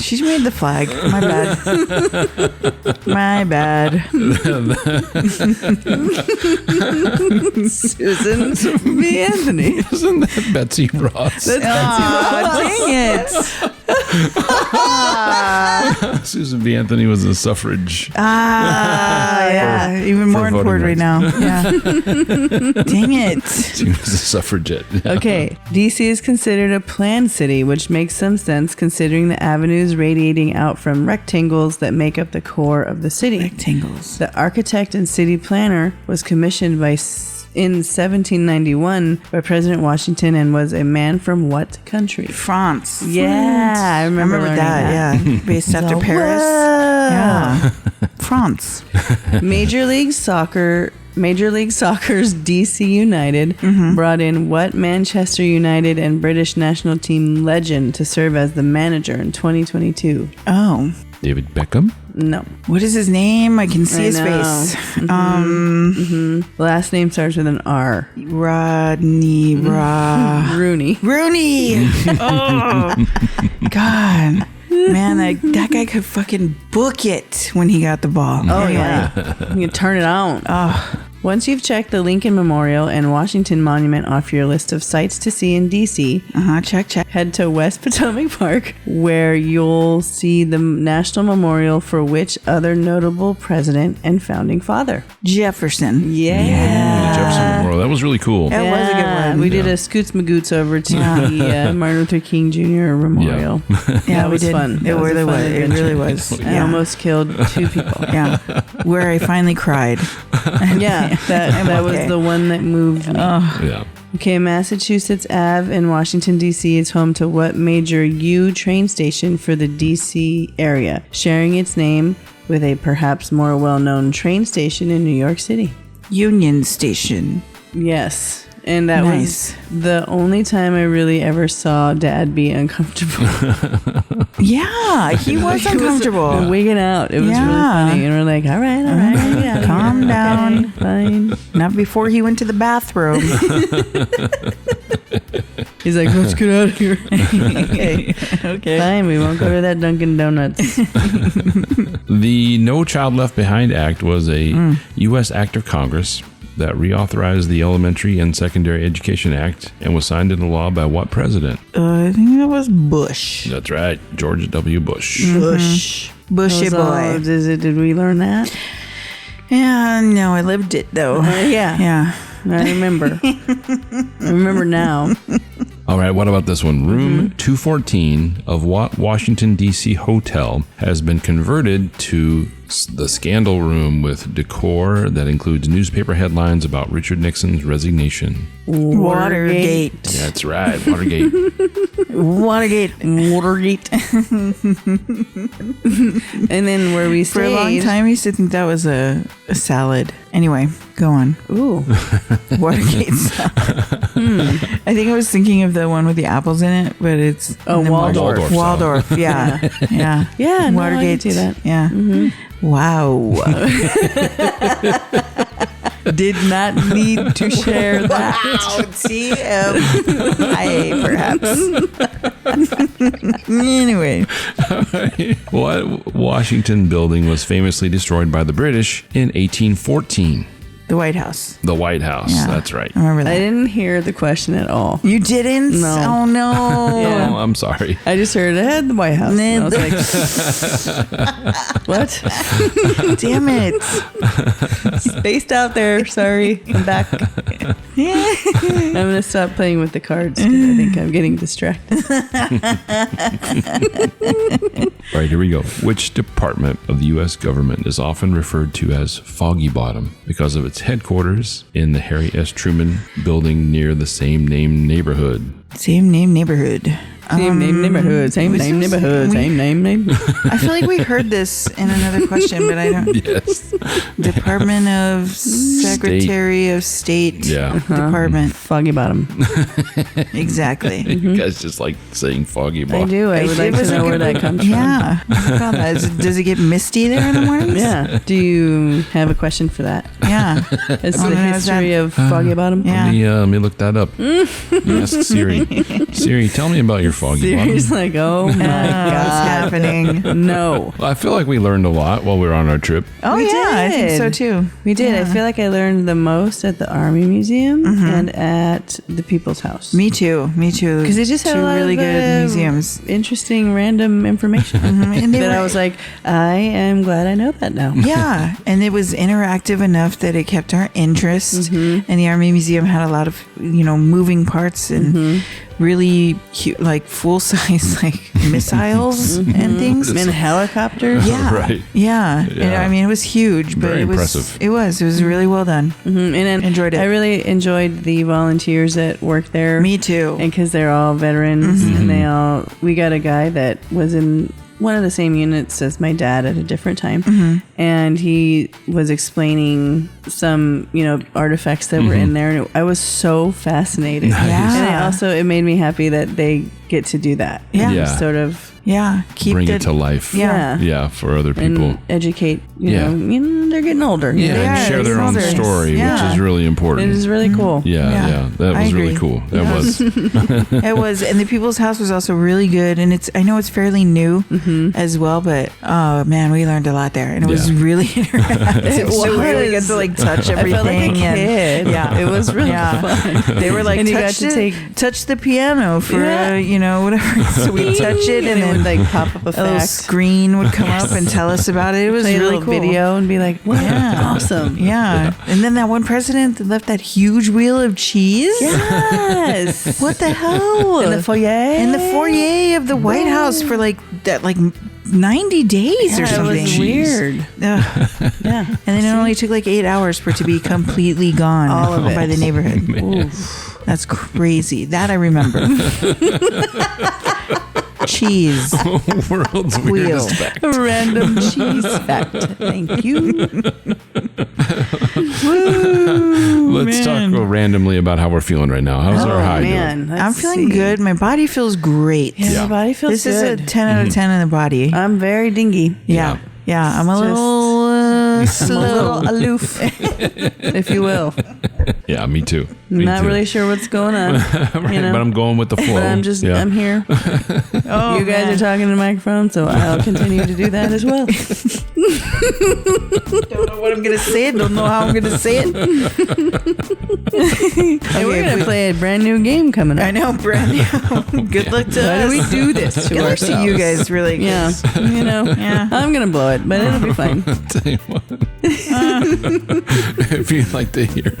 She's made the flag. My bad. My bad. Susan B. Anthony. Isn't that Betsy Ross? Dang it. Susan B. Anthony was a suffrage. Yeah. Even more for important voting right now. Yeah. Dang it. She was a suffragette. Okay, DC is considered a planned city, which makes some sense considering the avenues radiating out from rectangles that make up the core of the city. Rectangles. The architect and city planner was commissioned by in 1791 by President Washington and was a man from what country? France. Yeah, I remember learning that. Yeah, based after Paris. Whoa. Yeah, France. Major League Soccer's DC United brought in what Manchester United and British national team legend to serve as the manager in 2022? Oh, David Beckham? No. what is his name? I can see his know. face. Last name starts with an R. Rodney Rooney. Rooney. Oh, God. Man, that guy could fucking book it when he got the ball. Oh, Anyway. yeah. You can turn it on. Oh, Once you've checked the Lincoln Memorial and Washington Monument off your list of sights to see in D.C., check. head to West Potomac Park, where you'll see the National Memorial for which other notable president and founding father? Jefferson. Yeah. The Jefferson Memorial. That was really cool. That was a good one. We did a scoots magoots over to the Martin Luther King Jr. Memorial. Yeah, That we was did. fun. It That was a really fun was. It adventure. really was. I almost killed 2 people. Yeah, where I finally cried. Yeah, that was okay. the one that moved me. Yeah. Okay, Massachusetts Ave in Washington, D.C. is home to what major U train station for the D.C. area, sharing its name with a perhaps more well-known train station in New York City? Union Station. Yes. And that Nice. was the only time I really ever saw Dad be uncomfortable. Yeah, he was uncomfortable. Wigging out. It was really Yeah. funny. And we're like, all right, get out of Calm here. down. Okay, fine. Not before he went to the bathroom. He's like, let's get out of here. Okay. Fine, we won't go to that Dunkin' Donuts. The No Child Left Behind Act was a U.S. act of Congress that reauthorized the Elementary and Secondary Education Act and was signed into law by what president? I think that was Bush. That's right, George W. Bush. Bush. Bushy boy. Did we learn that? Yeah, no, I lived it though. Yeah. Yeah. I remember. I remember now. All right, what about this one? Room 214 of what Washington, D.C. hotel has been converted to the scandal room with decor that includes newspaper headlines about Richard Nixon's resignation. Watergate. That's right, Watergate. Watergate. And then where we stayed. For a long time, I used to think that was a salad. Anyway, go on. Ooh. Watergate salad. I think I was thinking of the one with the apples in it, but it's Waldorf. Waldorf. Waldorf, yeah. Yeah. Yeah, no, I Watergate. can see that. Yeah. Wow. Did not need to share that. Wow. TMI, perhaps. Anyway. What Washington building was famously destroyed by the British in 1814? The White House. The White House. Yeah. That's right. I remember that. I didn't hear the question at all. You didn't? No. Oh, no. Yeah. Oh, I'm sorry. I just heard it had the White House. And I was like, what? Damn it. Spaced out there. Sorry. I'm back. I'm going to stop playing with the cards because I think I'm getting distracted. All right, here we go. Which department of the U.S. government is often referred to as Foggy Bottom because of its headquarters in the Harry S. Truman building near the same name neighborhood? Same name neighborhood. Same name neighborhood. Same name neighborhood. Same name. I feel like we heard this in another question, but I don't. Yes. Department of Secretary of State. Yeah. Department. Foggy Bottom. Exactly. You guys just like saying Foggy I Bottom. do. I would like to know where that comes from. Yeah. Does it get misty there in the mornings? Yeah. Do you have a question for that? Yeah. It's Oh, the no, is history of Foggy Bottom. Yeah. Let me look that up. Ask Siri. Siri, tell me about your Foggy Bottom. Siri's like, oh my What's God. happening? No. I feel like we learned a lot while we were on our trip. Oh, We yeah. I think did. so too. We did. I Yeah. feel like I learned the most at the Army Museum and at the People's House. Me too. Because they just had two a lot really of good museums. interesting, random information And they that were, I was like, I am glad I know that now. yeah, and it was interactive enough that it kept our interest. And the Army Museum had a lot of moving parts and really like full size like missiles and things. And helicopters. Yeah. Right. Yeah. And Yeah. I mean, it was huge, but Very it was impressive. It was really well done. And then Enjoyed it. I really enjoyed the volunteers that work there. Me too. And because they're all veterans, and we got a guy that was in one of the same units as my dad at a different time, and he was explaining some, artifacts that were in there, and I was so fascinated. Nice. Yeah. And it made me happy that they get to do that. Yeah. Yeah. Sort of. Yeah. Bring it to life. Yeah. Yeah, for other people. And educate, Yeah. They're getting older. Yeah, They and are, share their own they're story, Yeah. which is really important. It is really cool. Yeah, that I was really agree. cool. That was. It was, and the People's House was also really good. And I know it's fairly new as well, but oh man, we learned a lot there, and it was Yeah. really interactive. It So we got was. to like touch I everything. felt like a and- kid. Yeah. It was really fun. They were like, And you got touch, to touch the piano for, Yeah. whatever. So we touch it, and it then would like pop up a a little fact. screen would come up and tell us about it. It was Play a really little cool. video and be like, wow, Yeah. awesome. Yeah. And then that one president that left that huge wheel of cheese. Yes. What the hell? In the foyer. In the foyer of the White House for like 90 days or Yeah, it something. was weird. Ugh. Yeah. And then it only took like 8 hours for it to be completely gone All of it. by the neighborhood. Man. That's crazy. That I remember. Cheese. World's Wheel. weirdest fact. A random cheese fact. Thank you. Let's talk randomly about how we're feeling right now. How's our high doing? Let's I'm feeling see. good. My body feels great. Yeah, Yeah. my body feels This good. is a 10 out of 10 in the body. I'm very dingy. Yeah. Yeah. I'm a Just- little I'm a slow. little aloof, if you will. Yeah, me too. Me Not too. really sure what's going on. Right, you know? but I'm going with the flow. But I'm just, Yeah. I'm here. Oh, You guys man. are talking to the microphone, so I'll continue to do that as well. Don't know what I'm going to say. Don't know how I'm going to say it. And we're going to play a brand new game coming up. I know, brand new. Good luck to Why us. do we do this to Good luck ourselves? to you guys, really. 'cause- Yeah, Yeah. I'm going to blow it, but it'll be fine. Tell you what. If you'd like to hear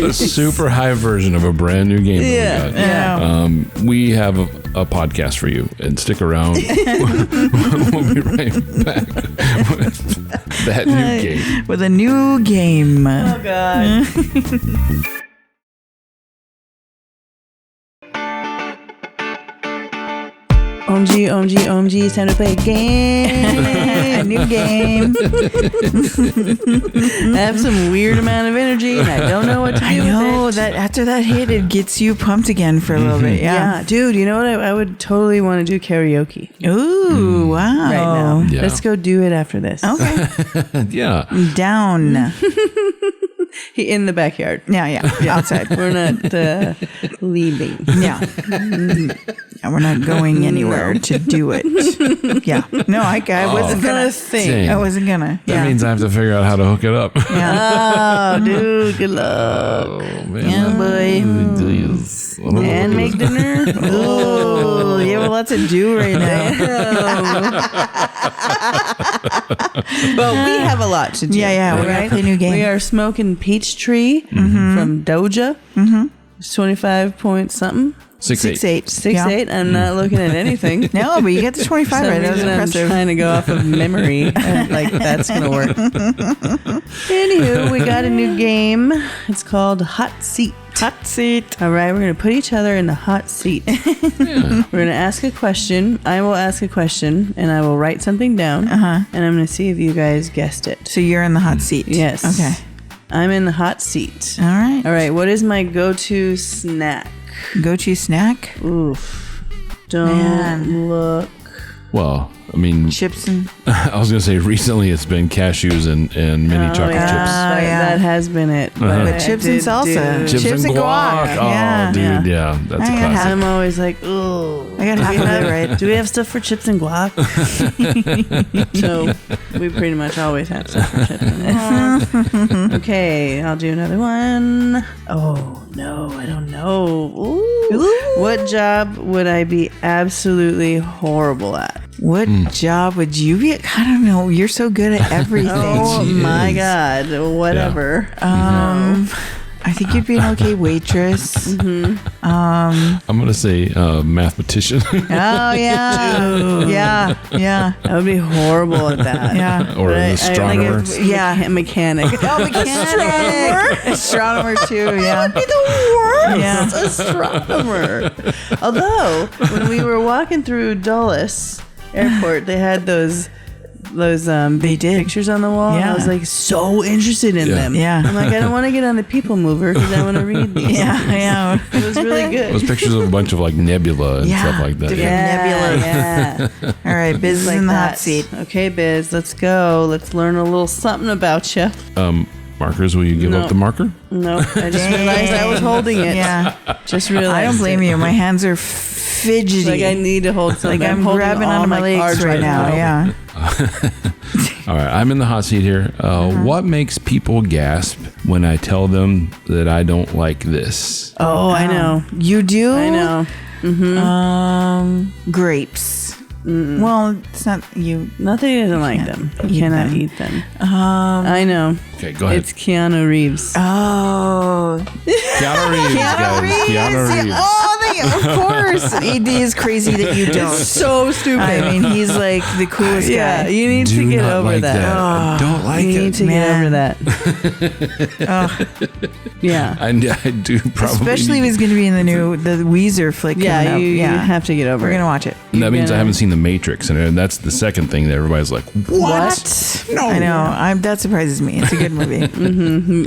a super high version of a brand new game that we got, Yeah. we have a podcast for you, and stick around. We'll be right back with that new game. With a new game. Oh, God. OMG, it's time to play a game. A new game. I have some weird amount of energy, and I don't know what to do I know with it. that after that hit, it gets you pumped again for a little bit. Yeah, dude, you know what? I would totally want to do karaoke Ooh, wow. right now. Yeah. Let's go do it after this. Okay. Yeah. Down. In the backyard. Yeah. Outside. We're not leaving. Yeah. Yeah, we're not going anywhere to do it. Yeah. No, I wasn't gonna thing. Dang. I wasn't gonna. That Yeah. means I have to figure out how to hook it up. Yeah. Oh, dude, good luck. Oh, man. Yeah, boy. Jeez. I don't know what And to make do. dinner. Oh, you have a lot to do right now. But we have a lot to do. Yeah, we're gonna play a new game. We are smoking Peachtree from Doja. It's 25 point something. 6'8". 6'8". Yeah. 6'8". I'm not looking at anything. No, but you get the 25 For some right. That was reason, I'm impressive. trying to go off of memory. Like, that's going to work. Anywho, we got a new game. It's called Hot Seat. Hot seat. All right, we're going to put each other in the hot seat. We're going to ask a question. I will ask a question, and I will write something down. And I'm going to see if you guys guessed it. So you're in the hot seat. Yes. Okay. I'm in the hot seat. All right. All right, what is my go-to snack? Go-to snack? Oof. Don't Man. look. Well, I mean, Chips and... I was going to say recently it's been cashews and mini chocolate yeah. chips. That has been it. But I chips and did salsa. do- Chips and guac. Oh, Yeah. dude, yeah. That's a I got classic. I'm always like, oh. I got half of it right. Do we have stuff for chips and guac? So we pretty much always have stuff for chips and guac. Okay, I'll do another one. Oh, no, I don't know. Ooh. What job would I be absolutely horrible at? What job would you be? I don't know. You're so good at everything. Oh my God, whatever. I think you'd be an okay waitress. I'm going to say mathematician. Oh, yeah. Yeah. I would be horrible at that. Yeah. Or an astronomer. Yeah, mechanic. Oh, mechanic. Astronomer too, yeah. Be the worst Yeah. astronomer. Although, when we were walking through Dulles Airport, they had those They did. pictures on the wall. Yeah. I was like so interested in them. Yeah. I'm like, I don't want to get on the People Mover because I want to read these. Yeah. It was really good. Those pictures of a bunch of like nebula and stuff like that. Different nebulas. Yeah. All right, Biz is Like in the that. hot seat. Okay, Biz, let's go. Let's learn a little something about you. Markers, will you give No. up the marker? No, I just realized I was holding it. Yeah. Just realized. I don't blame it. you. My hands are fidgety. Like I need to hold something. Like I'm holding grabbing all onto my legs cards right now. Yeah. All right, I'm in the hot seat here. What makes people gasp when I tell them that I don't like this? Oh, I know. You do? I know. Grapes. Well, it's not you. Nothing doesn't like them. You cannot eat them. I know. Okay, go ahead. It's Keanu Reeves. Oh. Keanu Reeves, guys. Keanu Reeves. Of course. It is crazy that you don't. So stupid. I mean, he's like the coolest yeah, guy. you need Do to get not over like that. I don't like You need it. to Man. get over that. Yeah. I do probably. Especially if need he's going to be in the Weezer flick. Yeah, coming up. you have to get over We're it. going to watch it. to. That means I gonna- haven't seen The Matrix, and that's the second thing that everybody's like, What? No. I know. That surprises me. It's a good movie.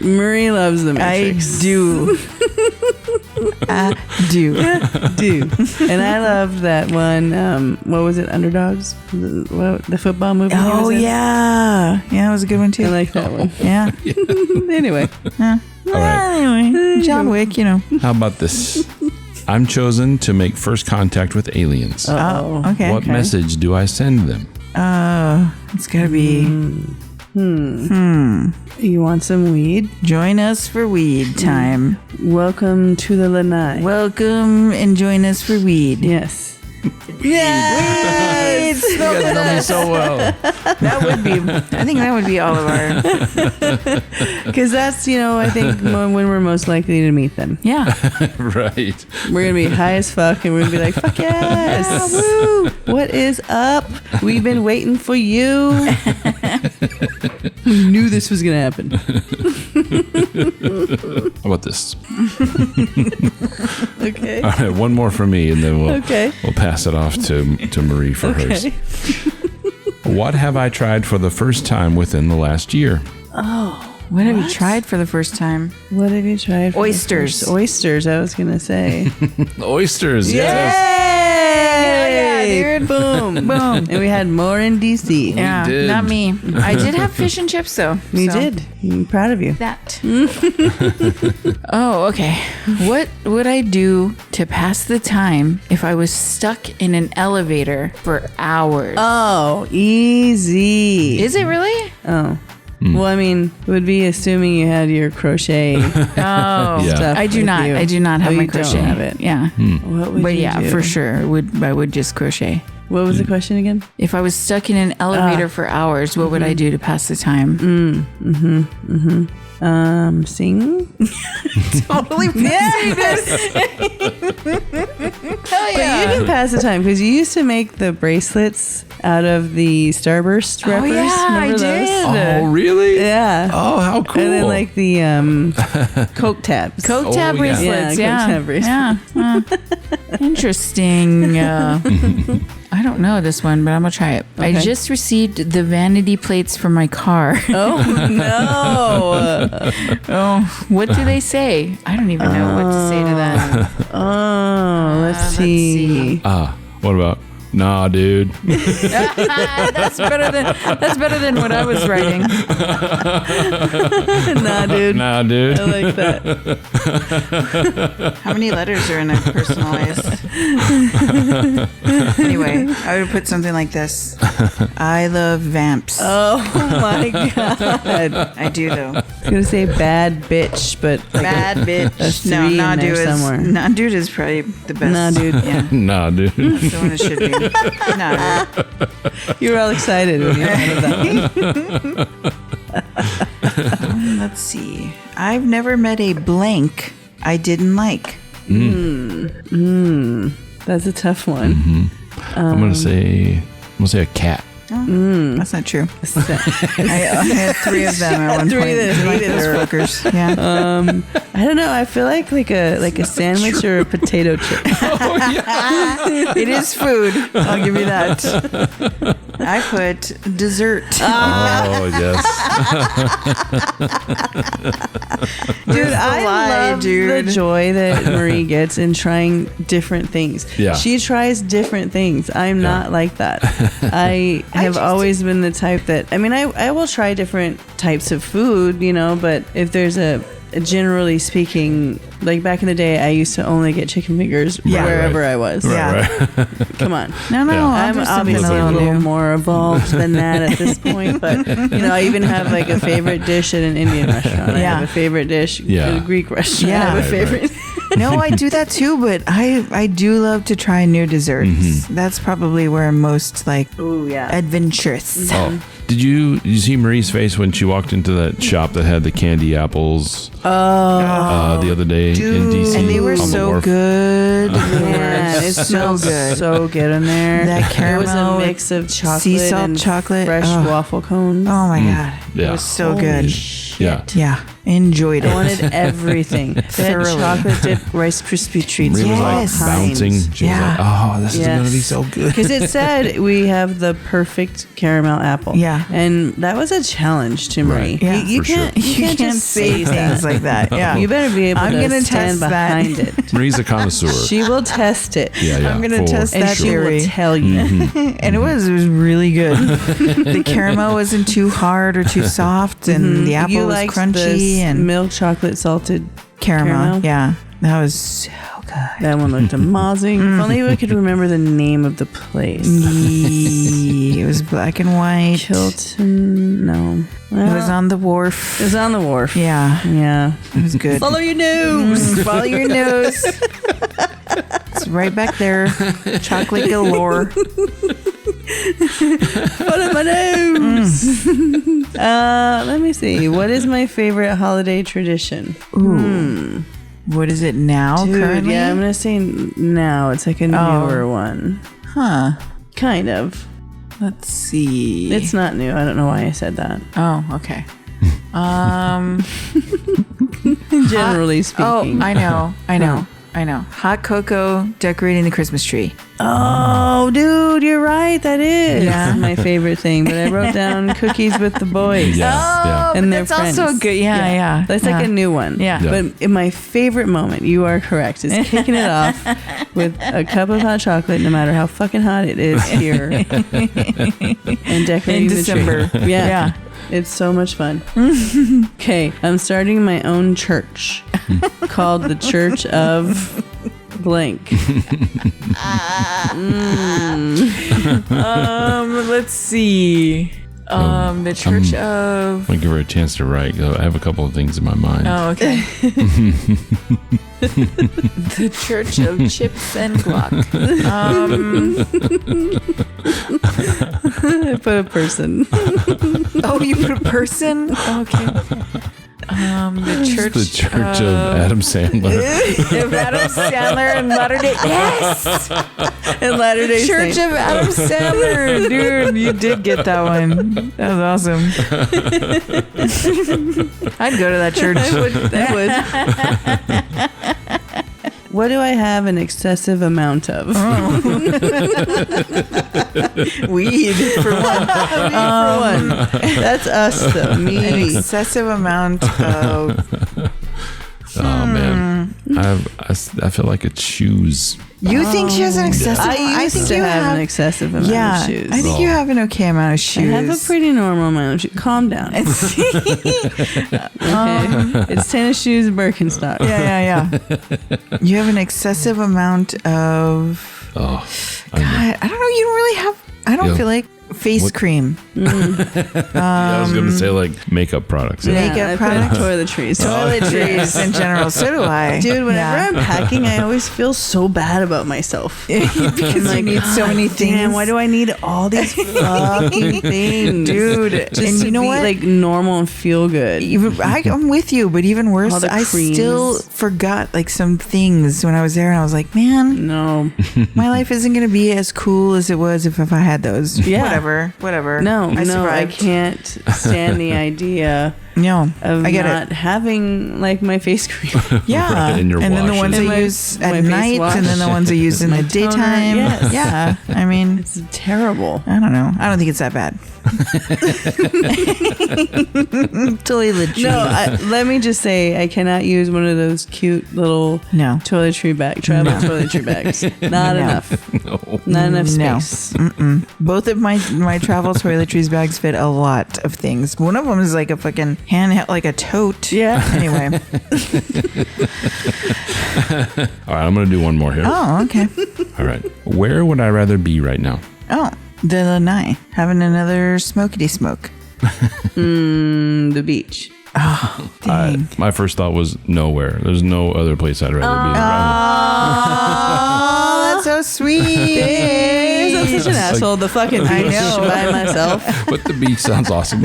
Marie loves the Matrix. I do. I do. do. And I loved that one. What was it? Underdogs? The football movie? he Oh, was in? yeah. Yeah, it was a good one, too. I like that one. Yeah. Anyway. All right. Anyway, John Wick, How about this? I'm chosen to make first contact with aliens. Oh, okay. What message do I send them? It's got to be You want some weed? join us for weed time. Welcome to the Lanai. Welcome and join us for weed. Yes. Yes! You guys know me so well. That would be, I think that would be all of our, Because that's, I think when we're most likely to meet them. yeah. Right. We're going to be high as fuck and we're going to be like, fuck yes. Woo. What is up? We've been waiting for you. We knew this was going to happen. How about this? Okay. All right, one more from me, and then Okay. we'll pass it off to Marie for hers. Okay. What have I tried for the first time within the last year? What have you tried for the first time? What have you tried? For the Oysters. first- Oysters, I was going to say. Oysters. Yes. Yay! dude. Boom. Boom. And we had more in DC. Yeah, did. not me. I did have fish and chips though. You so did. I'm proud of you. that. Oh, okay. What would I do to pass the time if I was stuck in an elevator for hours? Oh, easy. Is it really? Oh. Well, I mean, it would be assuming you had your crochet Oh, Yeah. stuff. I do with not. you. I do not have Oh, my you don't crochet. have it. Yeah. What would But you yeah, do? for sure. I would just crochet. What was the question again? If I was stuck in an elevator for hours, what would I do to pass the time? Sing? Totally. Hell But you can pass the time because you used to make the bracelets out of the Starburst wrappers. yeah, I Remember those? did. Oh, really? Yeah. Oh, how cool. And then like the Coke tabs. Coke Oh, tab yeah. bracelets. Yeah, Yeah. Coke tab bracelets. Yeah. Interesting. I don't know this one, but I'm going to try it. I Okay. just received the vanity plates for my car. Oh, no. Oh, what do they say? I don't even know what to say to that. Oh, let's see. What about? Nah, dude. That's better than what I was writing. Nah, dude. Nah, dude. I like that. How many letters are in a personalized? Anyway, I would put something like this. I love vamps. Oh my god. I do though. I was gonna say bad bitch, but like Bad bitch. a No, three in nah, there dude somewhere. Nah, dude is probably the best. Nah, dude. Yeah, Nah, dude. the one it should be. Nah, You were all excited when you thought of that one. Let's see. I've never met a blank I didn't like. That's a tough one. I'm gonna say a cat. That's not true. I had 3 of them at one point. Like those fuckers. Yeah. I don't know. I feel like a sandwich or a potato chip. It is food. I'll give you that. I put dessert. Oh yes. Dude, I love the joy that Marie gets in trying different things. Yeah. She tries different things. I'm not like that. I have always been the type that, I mean, I will try different types of food, you know, but if there's generally speaking, like back in the day, I used to only get chicken fingers wherever I was. Right. Come on. No, I'm obviously a little more evolved than that at this point, but you know, I even have like a favorite dish at an Indian restaurant. I have a favorite dish at a Greek restaurant. I have a favorite. No, I do that too, but I do love to try new desserts. That's probably where I'm most like adventurous. Oh, did you see Marie's face when she walked into that shop that had the candy apples the other day in D.C. And they were so good. Man, it smells so good in there. That caramel, it was a mix of chocolate, sea salt and chocolate, fresh waffle cones. Oh my god, Yeah. it was so good. Yeah. Enjoyed it. I wanted everything. They had chocolate dipped Rice Krispie treats. Marie was like bouncing. She was like, "Oh, this is going to be so good." Because it said we have the perfect caramel apple. Yeah. And that was a challenge to Marie. Right. Yeah, you can't just say things like that. Yeah. You better be able to stand behind it. Marie's a connoisseur. She will test it. Yeah. I'm going to test and that she theory. will tell you. And it was really good. The caramel wasn't too hard or too soft, and the apple was crunchy and milk chocolate salted caramel. Yeah, that was so good. That one looked amazing. If only we could remember the name of the place. It was black and white. Hilton? No. It was on the wharf. It was on the wharf. Yeah. It was good. Follow your nose. Follow your nose. It's right back there. Chocolate galore. Follow my nose. Let me see. What is my favorite holiday tradition? Ooh. What is it now? Dude, currently? yeah, I'm gonna say now. It's like a newer one. Huh. Kind of. Let's see. It's not new. I don't know why I said that. Oh, okay. Generally speaking. Oh, I know. Hot cocoa decorating the Christmas tree. Oh, dude, you're right. That is my favorite thing. But I wrote down cookies with the boys. And their that's friends. also good. Yeah. That's like a new one. Yeah. But in my favorite moment, you are correct, is kicking it off with a cup of hot chocolate, no matter how fucking hot it is here, and decorating in the December. tree. Yeah. It's so much fun. Okay, I'm starting my own church called the Church of Blank. Let's see. The Church of... I'll give her a chance to write. I have a couple of things in my mind. Oh, okay. The Church of Chips and Glock. I put a person. Oh, you put a person? Okay. The Church of Adam Sandler. Of Adam Sandler and Latter-day... Yes! And Latter-day Church Saints. of Adam Sandler. Dude, you did get that one. That was awesome. I'd go to that church. I would. What do I have an excessive amount of? Weed, for one. For one. That's us, though. Me. An excessive amount of... Oh man, I feel like it's shoes. You think she has an excessive? I used to have an excessive amount of shoes. I think you have an okay amount of shoes. I have a pretty normal amount of shoes. Calm down. Okay. It's tennis shoes, Birkenstock. Yeah. You have an excessive amount of... Oh, God, I don't know. You don't really have... I don't feel like... Face cream. I was going to say like makeup products. Yeah, Makeup I put products. toiletries. Toiletries in general. So do I. Dude, whenever I'm packing, I always feel so bad about myself. because you need so many things. Damn, why do I need all these fucking things? Dude, Just and to you know be what? like normal and feel good. I'm with you, but even worse, All the I creams. still forgot like some things when I was there, and I was like, man, No. my life isn't going to be as cool as it was if I had those. Yeah. Whatever. No, I survived. can't stand the idea No, of I get not it. having like my face cream. Yeah, Right, and your and then the ones washes. I My- use my at face night, wash. and then the ones I use in My the toner, daytime. yes. Yeah, I mean, It's terrible. I don't know. I don't think it's that bad. Toiletries. No, let me just say, I cannot use one of those cute little No. toiletry bag, travel toiletry bags. Not No. enough. No. Not enough No. space. Both of my travel toiletries bags fit a lot of things. One of them is like a fucking handheld, like a tote. Yeah. Anyway. All right, I'm going to do one more here. Oh, okay. All right. Where would I rather be right now? Oh, the Lanai, having another smokety smoke. The beach. Dang. My first thought was nowhere. There's no other place I'd rather be. Oh, that's so sweet. I'm such an asshole. The fucking beach I know. by myself. But the beach sounds awesome.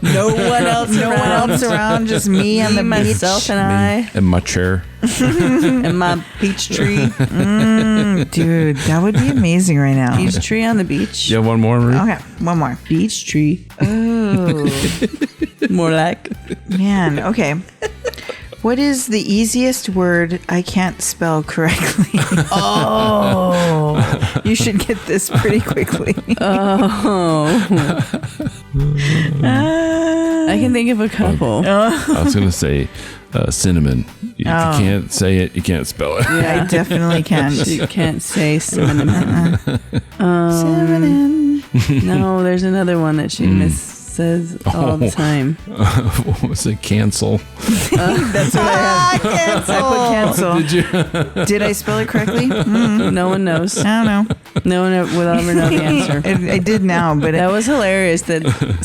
No one else No one else around, just me on the myself beach. and I In my chair. and my peach tree. Dude, that would be amazing right now. Peach tree on the beach. You have one more, Marie? Okay, one more. Beach tree. Oh, More like. man. Okay. What is the easiest word I can't spell correctly? Oh, you should get this pretty quickly. I can think of a couple. I was going to say cinnamon. If you Oh. can't say it, you can't spell it. I definitely can't. You can't say cinnamon. Cinnamon. No, there's another one that she says all the time. What was it? Cancel. That's what I have. I put cancel. Did you? Did I spell it correctly? No one knows. I don't know. No one will ever know the answer. I did now, but That was hilarious.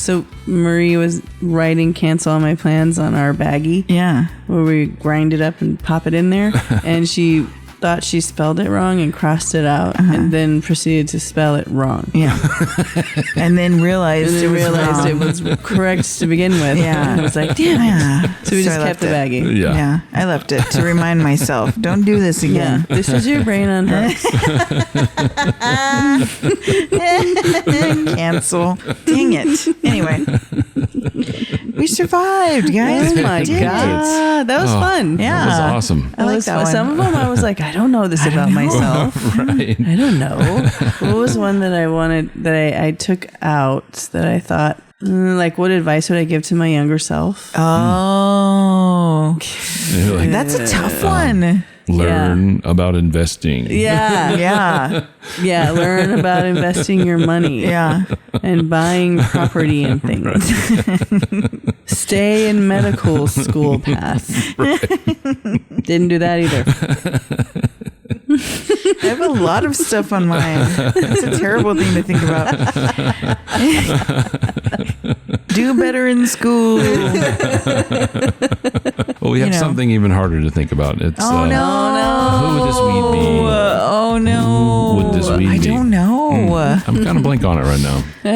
So Marie was writing cancel on my plans on our baggie yeah. where we grind it up and pop it in there, and she thought she spelled it wrong and crossed it out, and then proceeded to spell it wrong. Yeah. And then realized And it then was realized wrong. it was correct to begin with. Yeah. And it was like, damn it. Yeah. So we just I kept left the it. baggie. Yeah. Yeah, I left it to remind myself. Don't do this Yeah, again. this is your brain on drugs. Cancel. Dang it. Anyway, we survived, guys. Oh We my did it. God, that was fun. Yeah. That was awesome. I like was that fun. one. Some of them I was like, I don't know this about myself. Right. I don't know. What was one that I wanted that I took out that I thought, like, what advice would I give to my younger self? Oh, You're like, that's a tough one. learn about investing. Yeah. Yeah. Yeah. Learn about investing your money. Yeah. And buying property and things. Stay in medical school path. Didn't do that either. I have a lot of stuff on mine. It's a terrible thing to think about. Do better in school. Well, we have know. something even harder to think about. It's Oh, no. who would this weed be? Oh, no. Who would this weed I be? don't know. I'm kind of blank on it right now. I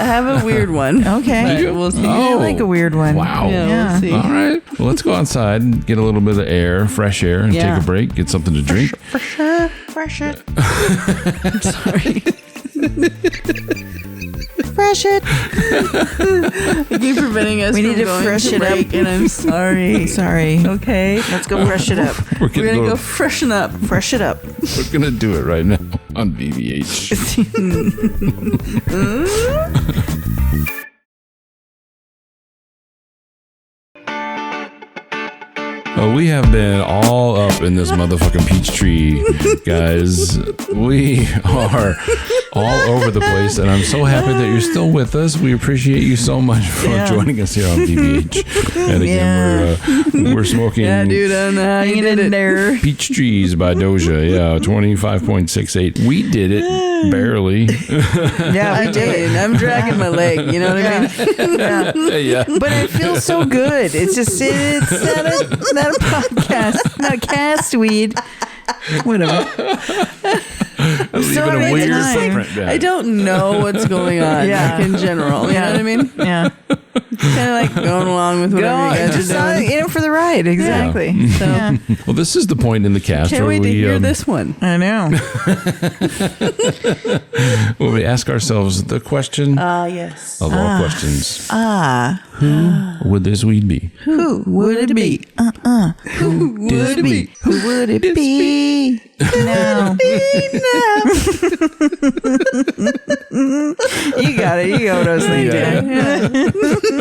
have a weird one. Okay. But we'll see. I like a weird one. Wow. Yeah, Yeah. we'll see. All right. Well, let's go outside and get a little bit of air, fresh air, and Yeah. take a break, get something to drink. For sure. Fresh it. Sorry. Fresh it. I keep preventing us We from need to going fresh to it up. break, and I'm sorry. Sorry. Okay. Let's go fresh it up. We're We're gonna gonna go. go freshen up. Fresh it up. We're gonna do it right now on BBH. Oh, we have been all up in this motherfucking peach tree, guys. We are all over the place, and I'm so happy that you're still with us. We appreciate you so much for joining us here on BBH. And again, we're smoking Yeah, dude, I don't know how you Hanging did in it. there. Peach Trees by Doja. Yeah, 25.68. We did it Barely. Yeah, we did it. I'm dragging my leg. You know what I mean? Yeah. Yeah. But I feel so good. It's just it's not a podcast, not a cast weed. Whatever. Leaving So a many weird times. footprint down. I don't know what's going on like, in general. You know what I mean? Yeah. Kind of like going along with whatever you guys Just are doing. in it for the ride. Exactly. So Yeah. Well, this is the point in the cast can't where wait to we hear this one. I know. where we ask ourselves the question Yes. of all questions: Ah, would this weed be? who would it be? Who would it be? Who would it be? No. You got it. You got what I was thinking.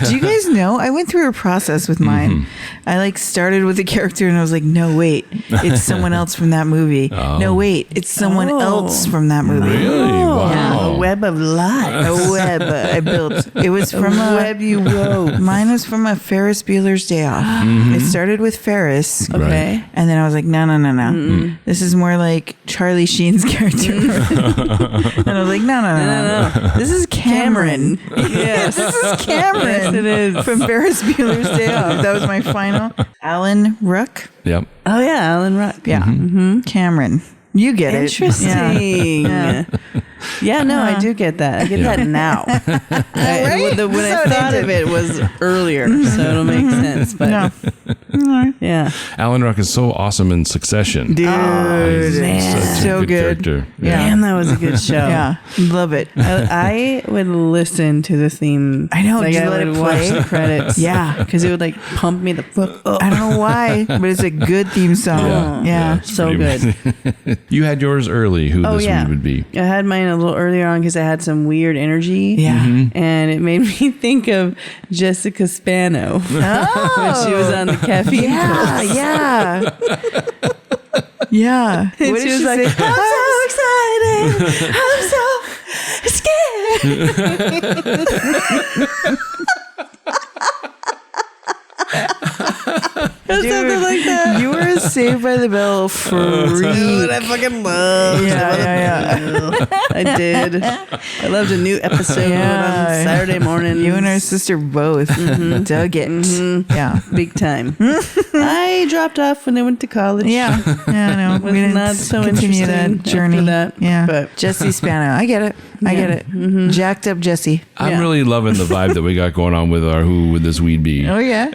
Do you guys know? I went through a process with mine. I like started with a character and I was like, no, wait, it's someone else from that movie. No, wait, it's someone else from that movie. Really? Wow. Yeah. A web of lies. A web I built. It was from a web you wove. Mine was from a Ferris Bueller's Day Off. It started with Ferris. Okay. And then I was like, no. This is more like Charlie Sheen's character. And I was like, no. This is Cameron. Yes. This is Cameron. Yes, it is. From Ferris Bueller's Day Off. That was my final. Alan Ruck. Yep. Oh yeah, Alan Ruck. Yeah. Cameron. You get Interesting. it. Yeah. Yeah, no, I do get that. I get that now. When I thought of it was earlier, so it'll make sense. But No. yeah, Alan Ruck is so awesome in Succession. Dude. He's man. such a So good. character. Yeah. damn, that was a good show. Yeah. Love it. I would listen to the theme. I know, Like just I let would it watch play. the credits. Yeah. because it would like pump me the fuck up. I don't know why, but it's a good theme song. Yeah. it's So pretty- good. You had yours early. Who this weed would be? I had mine a little earlier on because I had some weird energy. Yeah. And it made me think of Jessica Spano when she was on the caffeine. Yeah. Pills. Yeah. Yeah. And What she did was she like, say? I'm so excited. I'm so scared. Something like that. You were a Saved by the Bell freak. Dude, I fucking loved Yeah. I did. I loved a new episode Yeah. on Saturday morning. You and our sister both dug it. Yeah. Big time. I dropped off when I went to college. Yeah. Yeah, I know. Was We didn't not so continue interesting that journey. after that, Yeah. but- Jesse Spano. I get it. I get it. Jacked up Jesse. I'm Yeah. really loving the vibe that we got going on with our Who Would This Weed Be? Oh, yeah.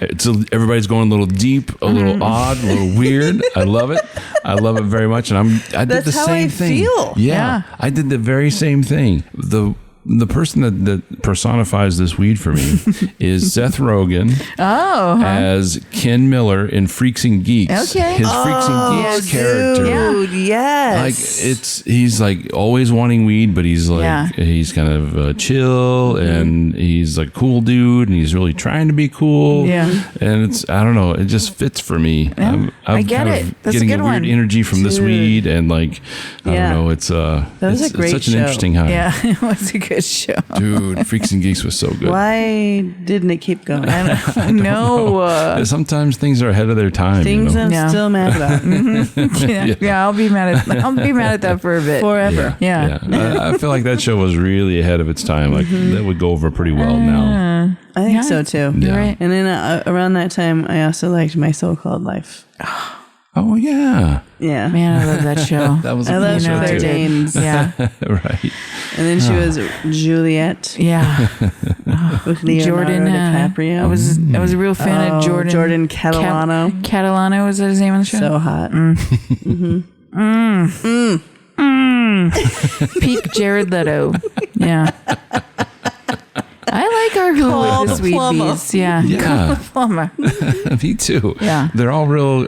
Everybody's going a little deep, a little odd, a little weird. I love it. I love it very much. And I did That's the how same I thing. feel. Yeah. I did the very same thing. The person that personifies this weed for me is Seth Rogen as Ken Miller in Freaks and Geeks. Okay. His Freaks and Geeks character. Dude, yes. Like he's like always wanting weed, but he's like he's kind of chill and he's like cool dude, and he's really trying to be cool. Yeah. And it's I don't know, it just fits for me. I'm I get kind it. of That's a getting good a weird one. energy from this Dude. weed, and like I Yeah. don't know, it's was it's a great such an show. interesting high. Yeah. It was a good show. Dude, Freaks and Geeks was so good. Why didn't it keep going? No. Sometimes things are ahead of their time. Things you know? I'm Yeah. still mad about. Yeah, I'll be mad at that for a bit. Forever. Yeah. I feel like that show was really ahead of its time. Like that would go over pretty well now. I think Yeah. so too. Yeah. Right. And then around that time, I also liked My So-Called Life. Oh yeah, Yeah. Man, I love that show. that was I a love cool show Claire too. Danes. Yeah. Right. And then she was Juliet Yeah. with Leonardo Jordan DiCaprio. I was a real fan of Jordan. Jordan Catalano. Catalano, was that his name on the show? So hot. Peak Jared Leto. Yeah. I like our Call Who with the the Sweet plumber. Bees. Yeah. Yeah. Call the plumber. Me too. Yeah. They're all real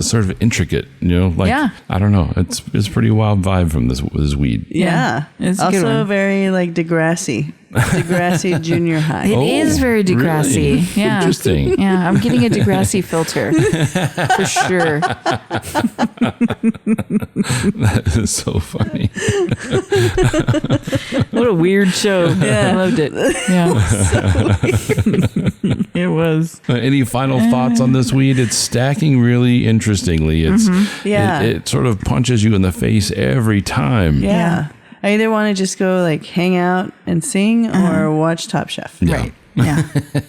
sort of intricate, you know, like Yeah. I don't know. It's a pretty wild vibe from this weed. Yeah. It's a good Also one. very like Degrassi. Degrassi Junior High. It is very Degrassi. Really? Yeah. Interesting. Yeah, I'm getting a Degrassi filter for sure. That is so funny. What a weird show. Yeah. I loved it. Yeah. It was. Any final thoughts on this weed? It's stacking really interestingly. It's Yeah. it sort of punches you in the face every time. Yeah. I either want to just go like hang out and sing or watch Top Chef. Yeah. Right. Yeah.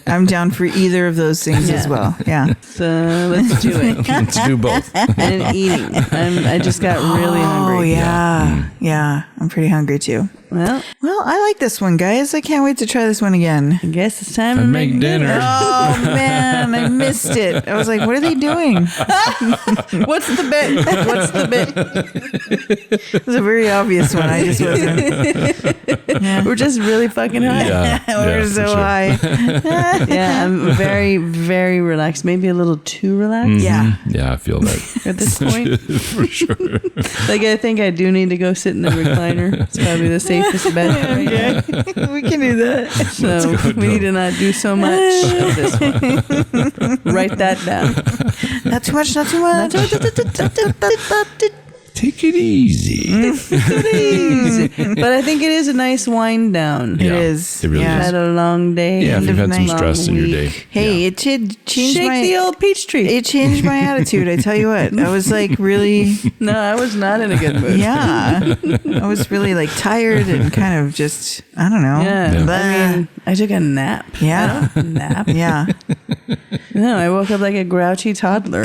I'm down for either of those things as well. Yeah. So let's do it. Let's do both. And eating. I just got really hungry. Oh, yeah. Yeah. I'm pretty hungry too. Well, I like this one, guys. I can't wait to try this one again. I guess it's time to Make dinner. Oh, man. I missed it. I was like, what are they doing? What's the bit? What's the bit? It was a very obvious one. I just wasn't. Yeah. We're just really fucking high. Yeah. We're for so sure. high. Yeah, I'm very, very relaxed. Maybe a little too relaxed Yeah. Yeah, I feel that. at this point. For sure. Like, I think I do need to go sit in the recliner. It's probably the safest bet right now. We can do that. So we need to not do so much of this one. Write that down. Not too much, not too much. Take it easy. But I think it is a nice wind down. Yeah, It is. It really Yeah. is. Had a long day. Yeah, if you've had some long stress in your week. day. Hey, Yeah. it did change Shake my... the old peach tree. It changed my attitude. I tell you what, I was like really, No, I was not in a good mood. yeah, I was really like tired and kind of just, I don't know. Yeah. Yeah. I mean, I took a nap. Yeah. I don't nap. Yeah. No, I woke up like a grouchy toddler. I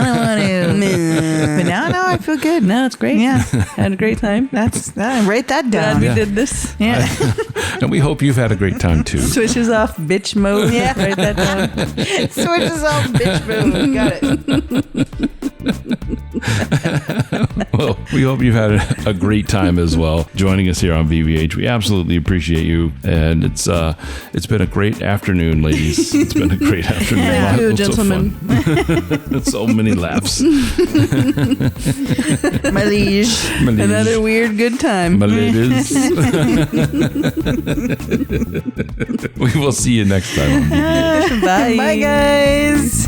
don't want to. But now I feel good. No, it's great. Yeah. Had a great time. Write that Glad down. we did this. Yeah. And we hope you've had a great time too. Switches off bitch mode. Yeah. Write that down. Switches off, bitch move. Got it. Well, we hope you've had a great time as well joining us here on VBH. We absolutely appreciate you, and it's been a great afternoon, ladies. It's been a great afternoon. Thank you, Lots of gentlemen. fun. So many laughs. My liege. Another weird good time. My ladies. We will see you next time on VBH. Bye. Bye, guys.